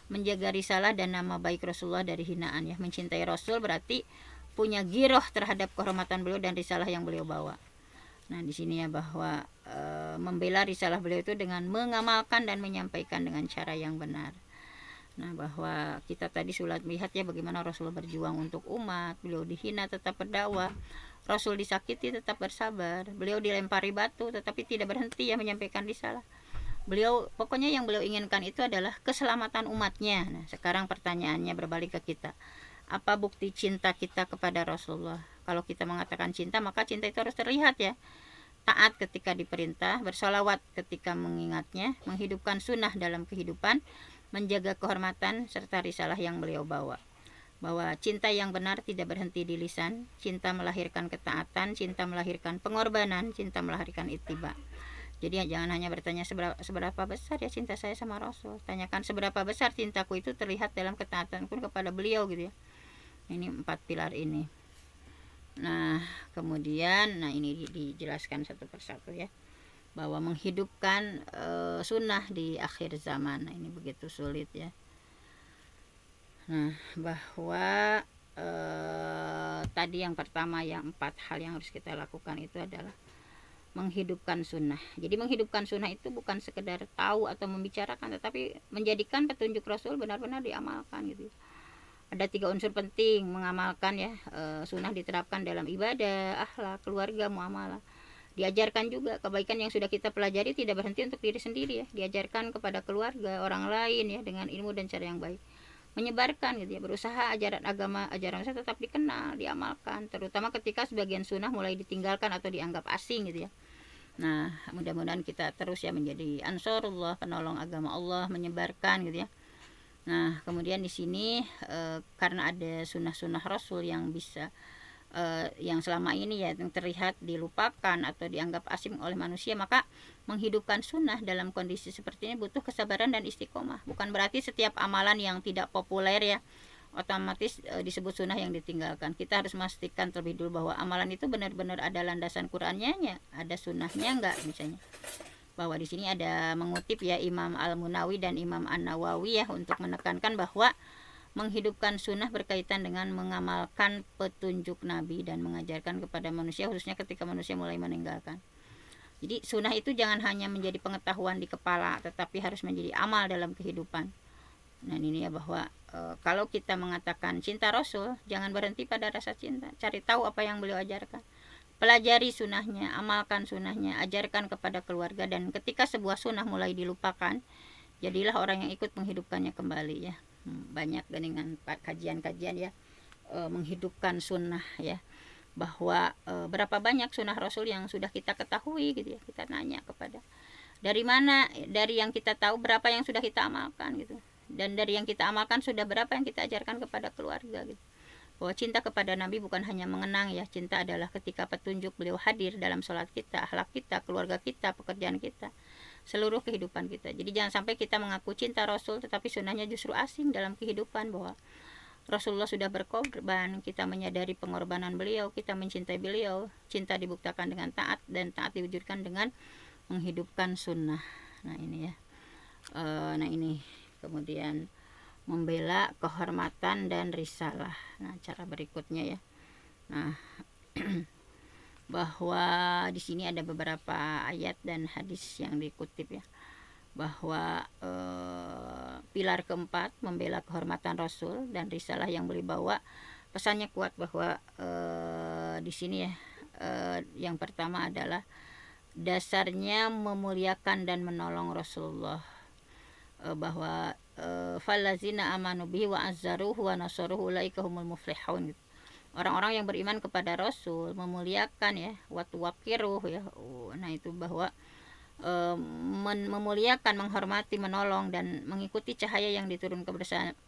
menjaga risalah dan nama baik Rasulullah dari hinaan ya. Mencintai Rasul berarti punya giroh terhadap kehormatan beliau dan risalah yang beliau bawa. Nah di sini ya bahwa membela risalah beliau itu dengan mengamalkan dan menyampaikan dengan cara yang benar. Nah bahwa kita tadi sudah melihat ya bagaimana Rasulullah berjuang untuk umat, beliau dihina tetap berdakwah, Rasul disakiti tetap bersabar, beliau dilempari batu tetapi tidak berhenti ya menyampaikan risalah. Beliau pokoknya yang beliau inginkan itu adalah keselamatan umatnya. Nah sekarang pertanyaannya berbalik ke kita, apa bukti cinta kita kepada Rasulullah? Kalau kita mengatakan cinta, maka cinta itu harus terlihat ya. Taat ketika diperintah, bersolawat ketika mengingatnya, menghidupkan sunnah dalam kehidupan, menjaga kehormatan serta risalah yang beliau bawa. Bahwa cinta yang benar tidak berhenti di lisan, cinta melahirkan ketaatan, cinta melahirkan pengorbanan, cinta melahirkan ittiba. Jadi jangan hanya bertanya seberapa besar ya cinta saya sama Rasul, tanyakan seberapa besar cintaku itu terlihat dalam ketaatanku kepada beliau gitu ya. Ini 4 pilar ini. Nah kemudian ini dijelaskan satu persatu ya, bahwa menghidupkan sunnah di akhir zaman. Nah ini begitu sulit ya. Nah bahwa tadi yang pertama, yang 4 hal yang harus kita lakukan itu adalah menghidupkan sunnah. Jadi menghidupkan sunnah itu bukan sekedar tahu atau membicarakan, tetapi menjadikan petunjuk Rasul benar-benar diamalkan gitu. Ada 3 unsur penting mengamalkan ya, sunnah diterapkan dalam ibadah, akhlak, keluarga, muamalah. Diajarkan juga kebaikan yang sudah kita pelajari tidak berhenti untuk diri sendiri ya, diajarkan kepada keluarga, orang lain ya dengan ilmu dan cara yang baik. Menyebarkan gitu ya, berusaha ajaran agama, ajaran saya tetap dikenal, diamalkan, terutama ketika sebagian sunnah mulai ditinggalkan atau dianggap asing gitu ya. Nah, mudah-mudahan kita terus ya menjadi ansarullah, penolong agama Allah, menyebarkan gitu ya. Nah, kemudian di sini karena ada sunnah-sunnah Rasul yang bisa yang selama ini ya yang terlihat dilupakan atau dianggap asing oleh manusia, maka menghidupkan sunnah dalam kondisi seperti ini butuh kesabaran dan istiqomah. Bukan berarti setiap amalan yang tidak populer ya otomatis disebut sunnah yang ditinggalkan. Kita harus memastikan terlebih dulu bahwa amalan itu benar-benar ada landasan Qur'annya, ada sunnahnya enggak misalnya. Bahwa di sini ada mengutip ya Imam Al-Munawi dan Imam An-Nawawi ya untuk menekankan bahwa menghidupkan sunnah berkaitan dengan mengamalkan petunjuk Nabi dan mengajarkan kepada manusia, khususnya ketika manusia mulai meninggalkan. Jadi sunnah itu jangan hanya menjadi pengetahuan di kepala, tetapi harus menjadi amal dalam kehidupan. Nah ini ya bahwa kalau kita mengatakan cinta Rasul, jangan berhenti pada rasa cinta, cari tahu apa yang beliau ajarkan, pelajari sunnahnya, amalkan sunnahnya, ajarkan kepada keluarga, dan ketika sebuah sunnah mulai dilupakan, jadilah orang yang ikut menghidupkannya kembali ya. Banyak dengan kajian-kajian ya menghidupkan sunnah ya, bahwa berapa banyak sunnah Rasul yang sudah kita ketahui gitu ya. Kita nanya kepada dari mana, dari yang kita tahu berapa yang sudah kita amalkan gitu, dan dari yang kita amalkan sudah berapa yang kita ajarkan kepada keluarga gitu. Bahwa cinta kepada Nabi bukan hanya mengenang ya, cinta adalah ketika petunjuk beliau hadir dalam sholat kita, akhlak kita, keluarga kita, pekerjaan kita, seluruh kehidupan kita. Jadi jangan sampai kita mengaku cinta Rasul tetapi sunnahnya justru asing dalam kehidupan. Bahwa Rasulullah sudah berkorban, kita menyadari pengorbanan beliau, kita mencintai beliau. Cinta dibuktikan dengan taat, dan taat diwujudkan dengan menghidupkan sunnah. Nah ini ya, nah ini kemudian membela kehormatan dan risalah. Nah cara berikutnya ya, nah bahwa di sini ada beberapa ayat dan hadis yang dikutip ya, bahwa pilar keempat membela kehormatan Rasul dan risalah yang beliau bawa, pesannya kuat bahwa di sini ya yang pertama adalah dasarnya memuliakan dan menolong Rasulullah, bahwa falazina amanu bihi wa azzaruhu wa nasaruhu ulaika humul muflihun. Orang-orang yang beriman kepada Rasul, memuliakan ya, wa tuwaqiruh ya. Nah itu bahwa memuliakan, menghormati, menolong dan mengikuti cahaya yang diturunkan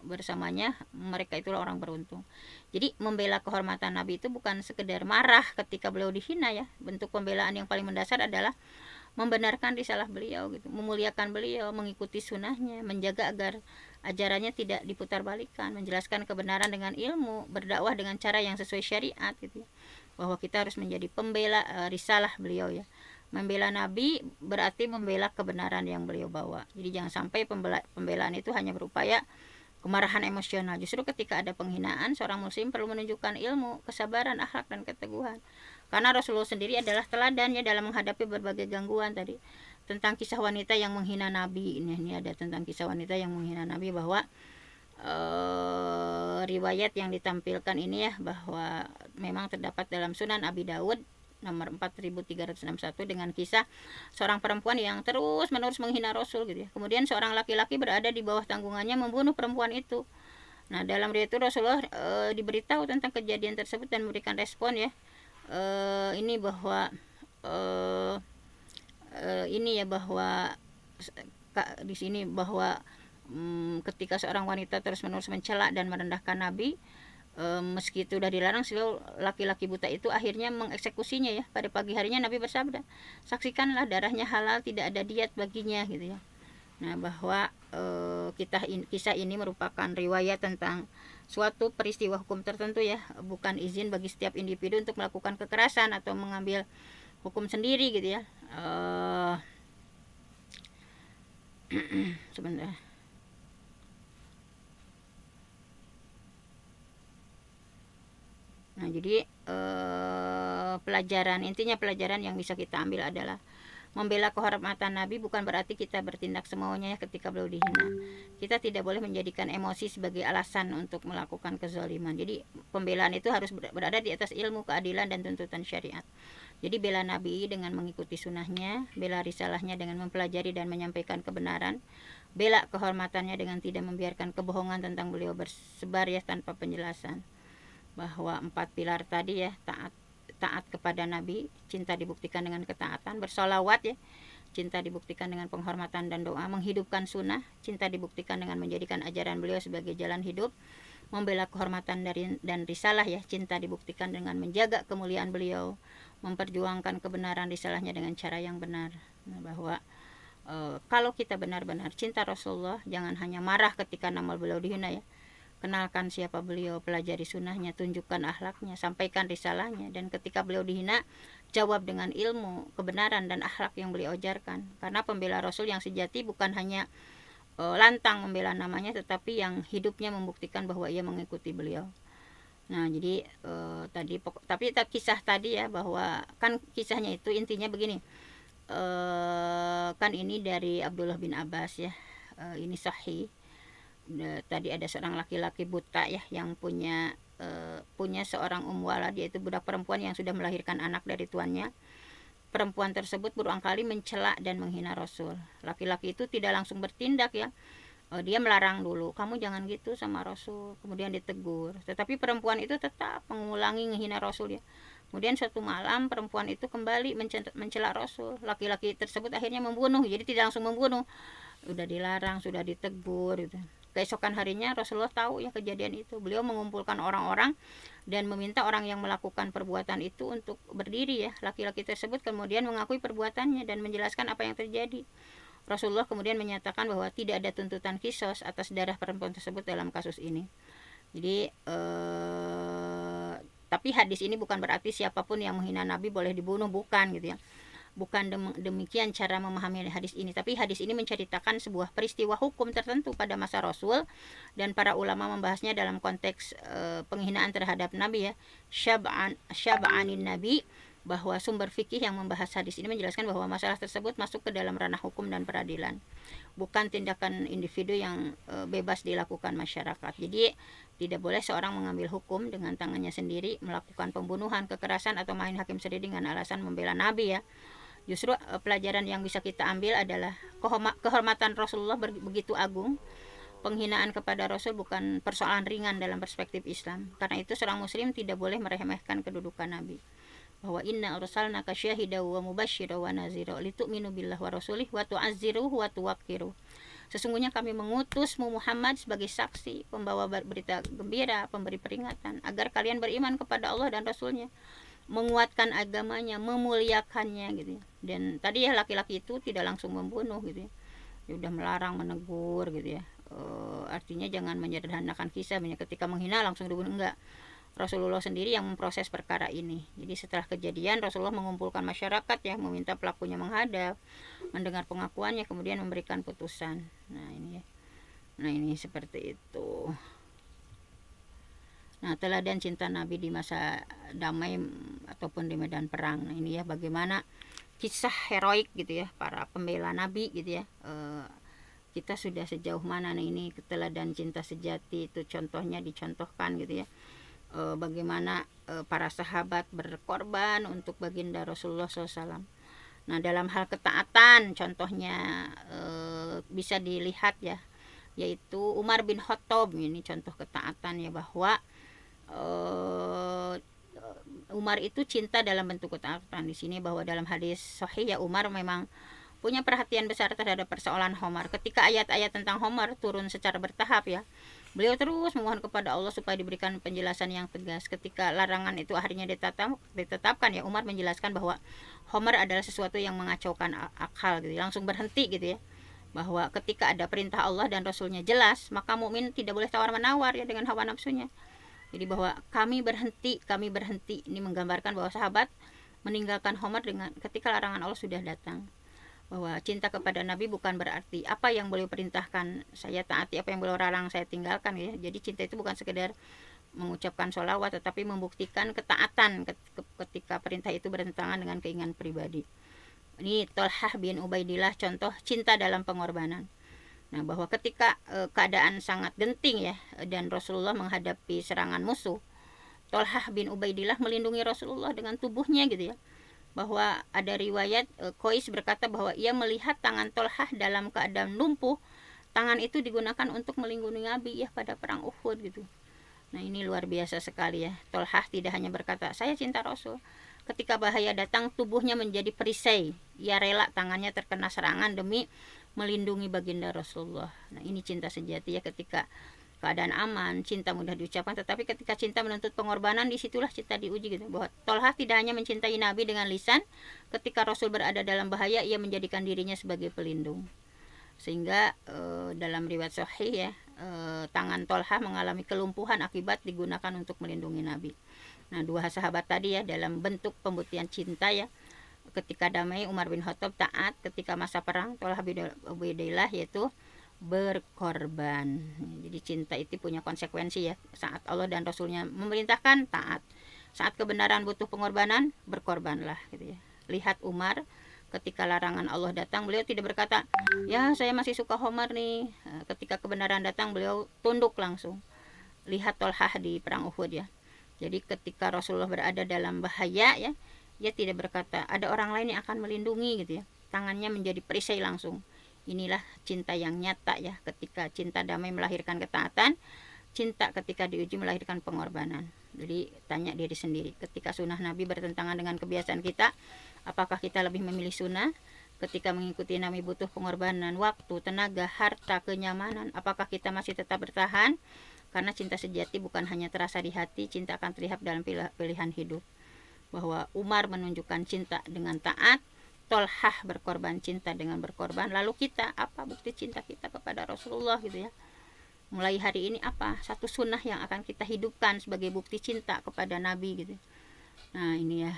bersamanya, mereka itulah orang beruntung. Jadi membela kehormatan Nabi itu bukan sekedar marah ketika beliau dihina ya. Bentuk pembelaan yang paling mendasar adalah membenarkan risalah beliau gitu, memuliakan beliau, mengikuti sunnahnya, menjaga agar ajarannya tidak diputarbalikkan, menjelaskan kebenaran dengan ilmu, berdakwah dengan cara yang sesuai syariat gitu ya. Bahwa kita harus menjadi pembela risalah beliau ya. Membela Nabi berarti membela kebenaran yang beliau bawa. Jadi jangan sampai pembelaan itu hanya berupaya kemarahan emosional. Justru ketika ada penghinaan, seorang muslim perlu menunjukkan ilmu, kesabaran, akhlak dan keteguhan. Karena Rasulullah sendiri adalah teladannya dalam menghadapi berbagai gangguan tadi. Tentang kisah wanita yang menghina Nabi. Ini ada tentang kisah wanita yang menghina Nabi, bahwa riwayat yang ditampilkan ini ya, bahwa memang terdapat dalam Sunan Abi Daud nomor 4361 dengan kisah seorang perempuan yang terus menerus menghina Rasul gitu ya. Kemudian seorang laki-laki berada di bawah tanggungannya membunuh perempuan itu. Nah, dalam riwayat itu Rasulullah diberitahu tentang kejadian tersebut dan memberikan respon ya. Ini bahwa ini ya, bahwa di sini bahwa ketika seorang wanita terus-menerus mencela dan merendahkan Nabi, meski itu sudah dilarang, selalu laki-laki buta itu akhirnya mengeksekusinya ya. Pada pagi harinya Nabi bersabda, saksikanlah darahnya halal, tidak ada diat baginya gitu ya. Nah, bahwa kisah ini merupakan riwayat tentang suatu peristiwa hukum tertentu ya, bukan izin bagi setiap individu untuk melakukan kekerasan atau mengambil hukum sendiri gitu ya. Sebentar. Nah, jadi intinya pelajaran yang bisa kita ambil adalah membela kehormatan Nabi bukan berarti kita bertindak semaunya ya ketika beliau dihina. Kita tidak boleh menjadikan emosi sebagai alasan untuk melakukan kezaliman. Jadi pembelaan itu harus berada di atas ilmu, keadilan dan tuntutan syariat. Jadi bela Nabi dengan mengikuti sunnahnya, bela risalahnya dengan mempelajari dan menyampaikan kebenaran, bela kehormatannya dengan tidak membiarkan kebohongan tentang beliau bersebar ya tanpa penjelasan. Bahwa 4 pilar tadi ya, taat kepada Nabi, cinta dibuktikan dengan ketaatan, bersolawat ya, cinta dibuktikan dengan penghormatan dan doa, menghidupkan sunnah, cinta dibuktikan dengan menjadikan ajaran beliau sebagai jalan hidup, membela kehormatan dan risalah ya, cinta dibuktikan dengan menjaga kemuliaan beliau, memperjuangkan kebenaran risalahnya dengan cara yang benar. Nah, bahwa kalau kita benar-benar cinta Rasulullah, jangan hanya marah ketika nama beliau dihina ya. Kenalkan siapa beliau, pelajari sunnahnya, tunjukkan akhlaknya, sampaikan risalahnya, dan ketika beliau dihina, jawab dengan ilmu, kebenaran dan akhlak yang beliau ajarkan. Karena pembela Rasul yang sejati bukan hanya lantang membela namanya, tetapi yang hidupnya membuktikan bahwa ia mengikuti beliau. Nah, jadi tapi kisah tadi ya, bahwa kan kisahnya itu intinya begini, kan ini dari Abdullah bin Abbas ya, ini sahih. Tadi ada seorang laki-laki buta ya yang punya seorang walad, yaitu budak perempuan yang sudah melahirkan anak dari tuannya. Perempuan tersebut berulang kali mencela dan menghina Rasul. Laki-laki itu tidak langsung bertindak ya. Dia melarang dulu, kamu jangan gitu sama Rasul. Kemudian ditegur. Tetapi perempuan itu tetap mengulangi menghina Rasul ya. Kemudian suatu malam perempuan itu kembali mencela Rasul. Laki-laki tersebut akhirnya membunuh. Jadi tidak langsung membunuh. Sudah dilarang, sudah ditegur gitu. Keesokan harinya Rasulullah tahu ya kejadian itu. Beliau mengumpulkan orang-orang dan meminta orang yang melakukan perbuatan itu untuk berdiri ya. Laki-laki tersebut kemudian mengakui perbuatannya dan menjelaskan apa yang terjadi. Rasulullah kemudian menyatakan bahwa tidak ada tuntutan kisos atas darah perempuan tersebut dalam kasus ini. Jadi tapi hadis ini bukan berarti siapapun yang menghina Nabi boleh dibunuh, bukan gitu ya. Bukan demikian cara memahami hadis ini, tapi hadis ini menceritakan sebuah peristiwa hukum tertentu pada masa Rasul, dan para ulama membahasnya dalam konteks penghinaan terhadap Nabi ya, syab'anin Nabi, bahwa sumber fikih yang membahas hadis ini menjelaskan bahwa masalah tersebut masuk ke dalam ranah hukum dan peradilan, bukan tindakan individu yang bebas dilakukan masyarakat. Jadi tidak boleh seorang mengambil hukum dengan tangannya sendiri, melakukan pembunuhan, kekerasan, atau main hakim sendiri dengan alasan membela Nabi ya. Justru pelajaran yang bisa kita ambil adalah kehormatan Rasulullah begitu agung. Penghinaan kepada Rasul bukan persoalan ringan dalam perspektif Islam. Karena itu seorang muslim tidak boleh meremehkan kedudukan Nabi. bahwa inna arsalnaka syahidan wa mubasysyiran wa nazira litu'minu billahi wa rasulih wa tu'azziruhu wa tuwaqqiruh. Sesungguhnya kami mengutusmu Muhammad sebagai saksi, pembawa berita gembira, pemberi peringatan, agar kalian beriman kepada Allah dan Rasulnya, menguatkan agamanya, memuliakannya gitu ya. Dan tadi ya laki-laki itu tidak langsung membunuh gitu ya. Dia udah melarang, menegur gitu ya. Artinya jangan menyederhanakan kisah, ketika menghina langsung dibunuh, enggak. Rasulullah sendiri yang memproses perkara ini. Jadi setelah kejadian Rasulullah mengumpulkan masyarakat ya, meminta pelakunya menghadap, mendengar pengakuannya, kemudian memberikan putusan. Nah ini ya. Nah ini seperti itu. Nah teladan cinta Nabi di masa damai ataupun di medan perang. Nah ini ya bagaimana kisah heroik gitu ya para pembela Nabi gitu ya. Kita sudah sejauh mana nih ini teladan cinta sejati itu contohnya dicontohkan gitu ya. Bagaimana para sahabat berkorban untuk baginda Rasulullah SAW. Nah dalam hal ketaatan contohnya bisa dilihat ya, yaitu Umar bin Khattab. Ini contoh ketaatan ya, bahwa Umar itu cinta dalam bentuk ketaatan. Di sini bahwa dalam hadis sahih ya, Umar memang punya perhatian besar terhadap persoalan Homar. Ketika ayat-ayat tentang Homar turun secara bertahap ya, beliau terus memohon kepada Allah supaya diberikan penjelasan yang tegas. Ketika larangan itu akhirnya ditetapkan ya, Umar menjelaskan bahwa Homar adalah sesuatu yang mengacaukan akal gitu, langsung berhenti gitu ya, bahwa ketika ada perintah Allah dan Rasulnya jelas, maka mukmin tidak boleh tawar-menawar ya dengan hawa nafsunya. Jadi bahwa kami berhenti. Ini menggambarkan bahwa sahabat meninggalkan Homar dengan ketika larangan Allah sudah datang. Bahwa cinta kepada Nabi bukan berarti apa yang beliau perintahkan saya taati, apa yang beliau larang saya tinggalkan ya. Jadi cinta itu bukan sekedar mengucapkan sholawat, tetapi membuktikan ketaatan ketika perintah itu bertentangan dengan keinginan pribadi. Ini Thalhah bin Ubaidillah contoh cinta dalam pengorbanan. Nah bahwa ketika keadaan sangat genting ya, dan Rasulullah menghadapi serangan musuh, Thalhah bin Ubaidillah melindungi Rasulullah dengan tubuhnya gitu ya. Bahwa ada riwayat Qais berkata bahwa ia melihat tangan Thalhah dalam keadaan lumpuh. Tangan itu digunakan untuk melindungi Nabi ya pada perang Uhud gitu. Nah ini luar biasa sekali ya. Thalhah tidak hanya berkata saya cinta Rasul, ketika bahaya datang tubuhnya menjadi perisai. Ia rela tangannya terkena serangan demi melindungi baginda Rasulullah. Nah ini cinta sejati ya, ketika keadaan aman, cinta mudah diucapkan, tetapi ketika cinta menuntut pengorbanan, disitulah cinta diuji gitu. Bahwa Thalhah tidak hanya mencintai Nabi dengan lisan, ketika Rasul berada dalam bahaya, ia menjadikan dirinya sebagai pelindung. Sehingga dalam riwayat sahih ya, tangan Thalhah mengalami kelumpuhan akibat digunakan untuk melindungi Nabi. Nah dua sahabat tadi ya, dalam bentuk pembuktian cinta ya. Ketika damai Umar bin Khattab taat, ketika masa perang Thalhah bin Ubaidillah yaitu berkorban. Jadi cinta itu punya konsekuensi ya. Saat Allah dan Rasulnya memerintahkan, taat. Saat kebenaran butuh pengorbanan, berkorbanlah gitu ya. Lihat Umar, ketika larangan Allah datang, beliau tidak berkata ya saya masih suka Homar nih. Ketika kebenaran datang, beliau tunduk langsung. Lihat Thalhah di perang Uhud ya. Jadi ketika Rasulullah berada dalam bahaya ya, dia tidak berkata ada orang lain yang akan melindungi gitu ya. Tangannya menjadi perisai langsung. Inilah cinta yang nyata ya, ketika cinta damai melahirkan ketaatan, cinta ketika diuji melahirkan pengorbanan. Jadi tanya diri sendiri, ketika sunnah Nabi bertentangan dengan kebiasaan kita, apakah kita lebih memilih sunnah? Ketika mengikuti Nabi butuh pengorbanan, waktu, tenaga, harta, kenyamanan, apakah kita masih tetap bertahan? Karena cinta sejati bukan hanya terasa di hati, cinta akan terlihat dalam pilihan hidup. Bahwa Umar menunjukkan cinta dengan taat, Thalhah berkorban cinta dengan berkorban. Lalu kita, apa bukti cinta kita kepada Rasulullah gitu ya. Mulai hari ini apa satu sunnah yang akan kita hidupkan sebagai bukti cinta kepada Nabi gitu. Nah ini ya,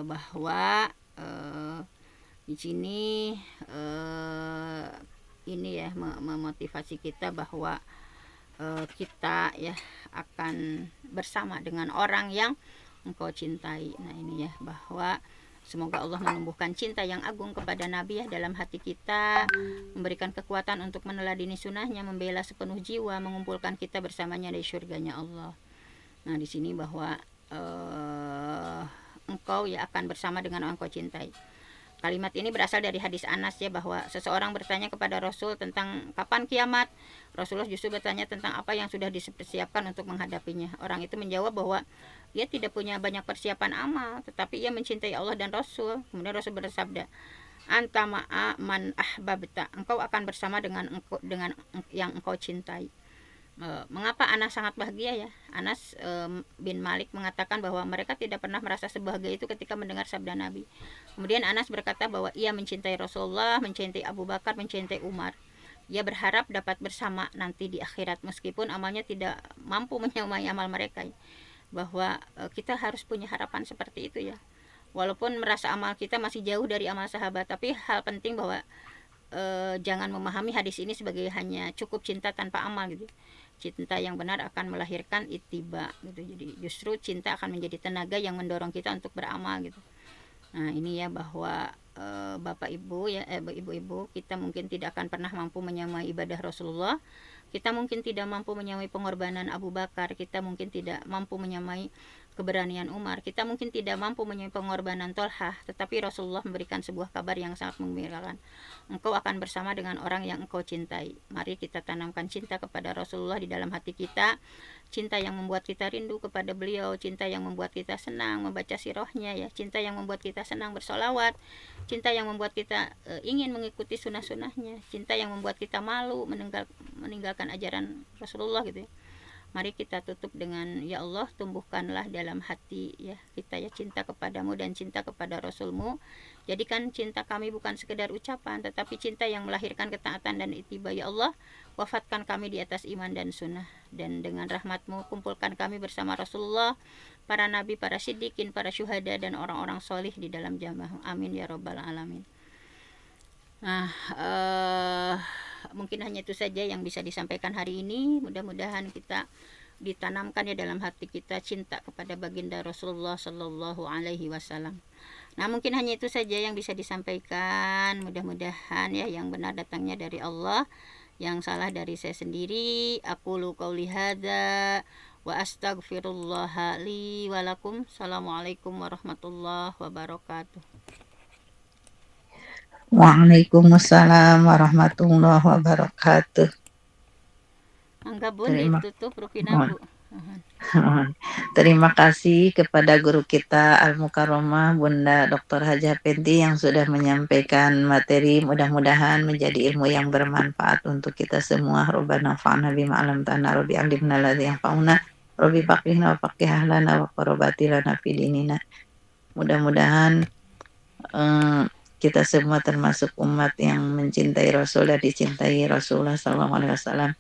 bahwa di sini ini ya memotivasi kita bahwa kita ya akan bersama dengan orang yang engkau cintai. Nah ini ya, bahwa semoga Allah menumbuhkan cinta yang agung kepada Nabi ya dalam hati kita, memberikan kekuatan untuk meneladani sunnahnya, membela sepenuh jiwa, mengumpulkan kita bersamanya di syurganya Allah. Nah di sini bahwa engkau ya akan bersama dengan orang kau cintai. Kalimat ini berasal dari hadis Anas ya, bahwa seseorang bertanya kepada Rasul tentang kapan kiamat. Rasulullah justru bertanya tentang apa yang sudah dipersiapkan untuk menghadapinya. Orang itu menjawab bahwa ia tidak punya banyak persiapan amal, tetapi ia mencintai Allah dan Rasul. Kemudian Rasul bersabda, anta ma'a man ahbabta, engkau akan bersama dengan yang engkau cintai. Mengapa Anas sangat bahagia ya? Anas bin Malik mengatakan bahwa mereka tidak pernah merasa sebahagia itu ketika mendengar sabda Nabi. Kemudian Anas berkata bahwa ia mencintai Rasulullah, mencintai Abu Bakar, mencintai Umar. Ia berharap dapat bersama nanti di akhirat meskipun amalnya tidak mampu menyamai amal mereka. Bahwa kita harus punya harapan seperti itu ya. Walaupun merasa amal kita masih jauh dari amal sahabat, tapi hal penting bahwa jangan memahami hadis ini sebagai hanya cukup cinta tanpa amal gitu. Cinta yang benar akan melahirkan ittiba gitu. Jadi justru cinta akan menjadi tenaga yang mendorong kita untuk beramal gitu. Nah, ini ya bahwa Bapak Ibu ya, ibu-ibu, kita mungkin tidak akan pernah mampu menyamai ibadah Rasulullah. Kita mungkin tidak mampu menyamai pengorbanan Abu Bakar, kita mungkin tidak mampu menyamai keberanian Umar, kita mungkin tidak mampu menyamai pengorbanan Tolhah, tetapi Rasulullah memberikan sebuah kabar yang sangat menggembirakan. Engkau akan bersama dengan orang yang engkau cintai. Mari kita tanamkan cinta kepada Rasulullah di dalam hati kita, cinta yang membuat kita rindu kepada beliau, cinta yang membuat kita senang membaca sirahnya ya, cinta yang membuat kita senang bersolawat, cinta yang membuat kita ingin mengikuti sunnah-sunnahnya, cinta yang membuat kita malu meninggalkan ajaran Rasulullah gitu ya. Mari kita tutup dengan ya Allah, tumbuhkanlah dalam hati ya kita ya cinta kepadamu dan cinta kepada Rasulmu. Jadikan cinta kami bukan sekedar ucapan, tetapi cinta yang melahirkan ketaatan dan ittiba. Ya Allah, wafatkan kami di atas iman dan sunnah, dan dengan rahmatmu kumpulkan kami bersama Rasulullah, para nabi, para siddiqin, para syuhada, dan orang-orang solih di dalam jamaah. Amin ya robbal alamin. Nah, mungkin hanya itu saja yang bisa disampaikan hari ini. Mudah-mudahan kita ditanamkan ya dalam hati kita cinta kepada baginda Rasulullah Shallallahu Alaihi Wasallam. Nah, mungkin hanya itu saja yang bisa disampaikan. Mudah-mudahan ya yang benar datangnya dari Allah, yang salah dari saya sendiri. Aqulu qauli hadza wa astaghfirullah li wa lakum. Assalamualaikum warahmatullahi wabarakatuh.
Waalaikumsalam warahmatullahi wabarakatuh.
Angga bun ditutup Rupina Bu.
Terima kasih kepada guru kita Al-Mukarramah Bunda Dr. Hajah Penti yang sudah menyampaikan materi, mudah-mudahan menjadi ilmu yang bermanfaat untuk kita semua. Rabbana fa'na bima 'allamtana, rabbi 'allimna alladzi yanfa'una, rabbi faqihna wa faqih ahlana wa qarabati lana fi dinina. Mudah-mudahan kita semua termasuk umat yang mencintai Rasul dan dicintai Rasulullah SAW.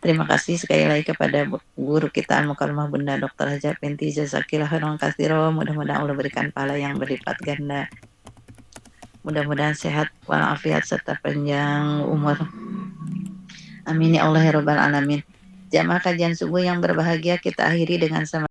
Terima kasih sekali lagi kepada guru kita Al-Mukarramah Bunda Dr. Hajah Penti. Jazakillah khairan katsira. Mudah-mudahan Allah berikan pahala yang berlipat ganda. Mudah-mudahan sehat walafiat serta panjang umur. Amin ya Allah ya rabbal alamin. Jamaah kajian subuh yang berbahagia, kita akhiri dengan sama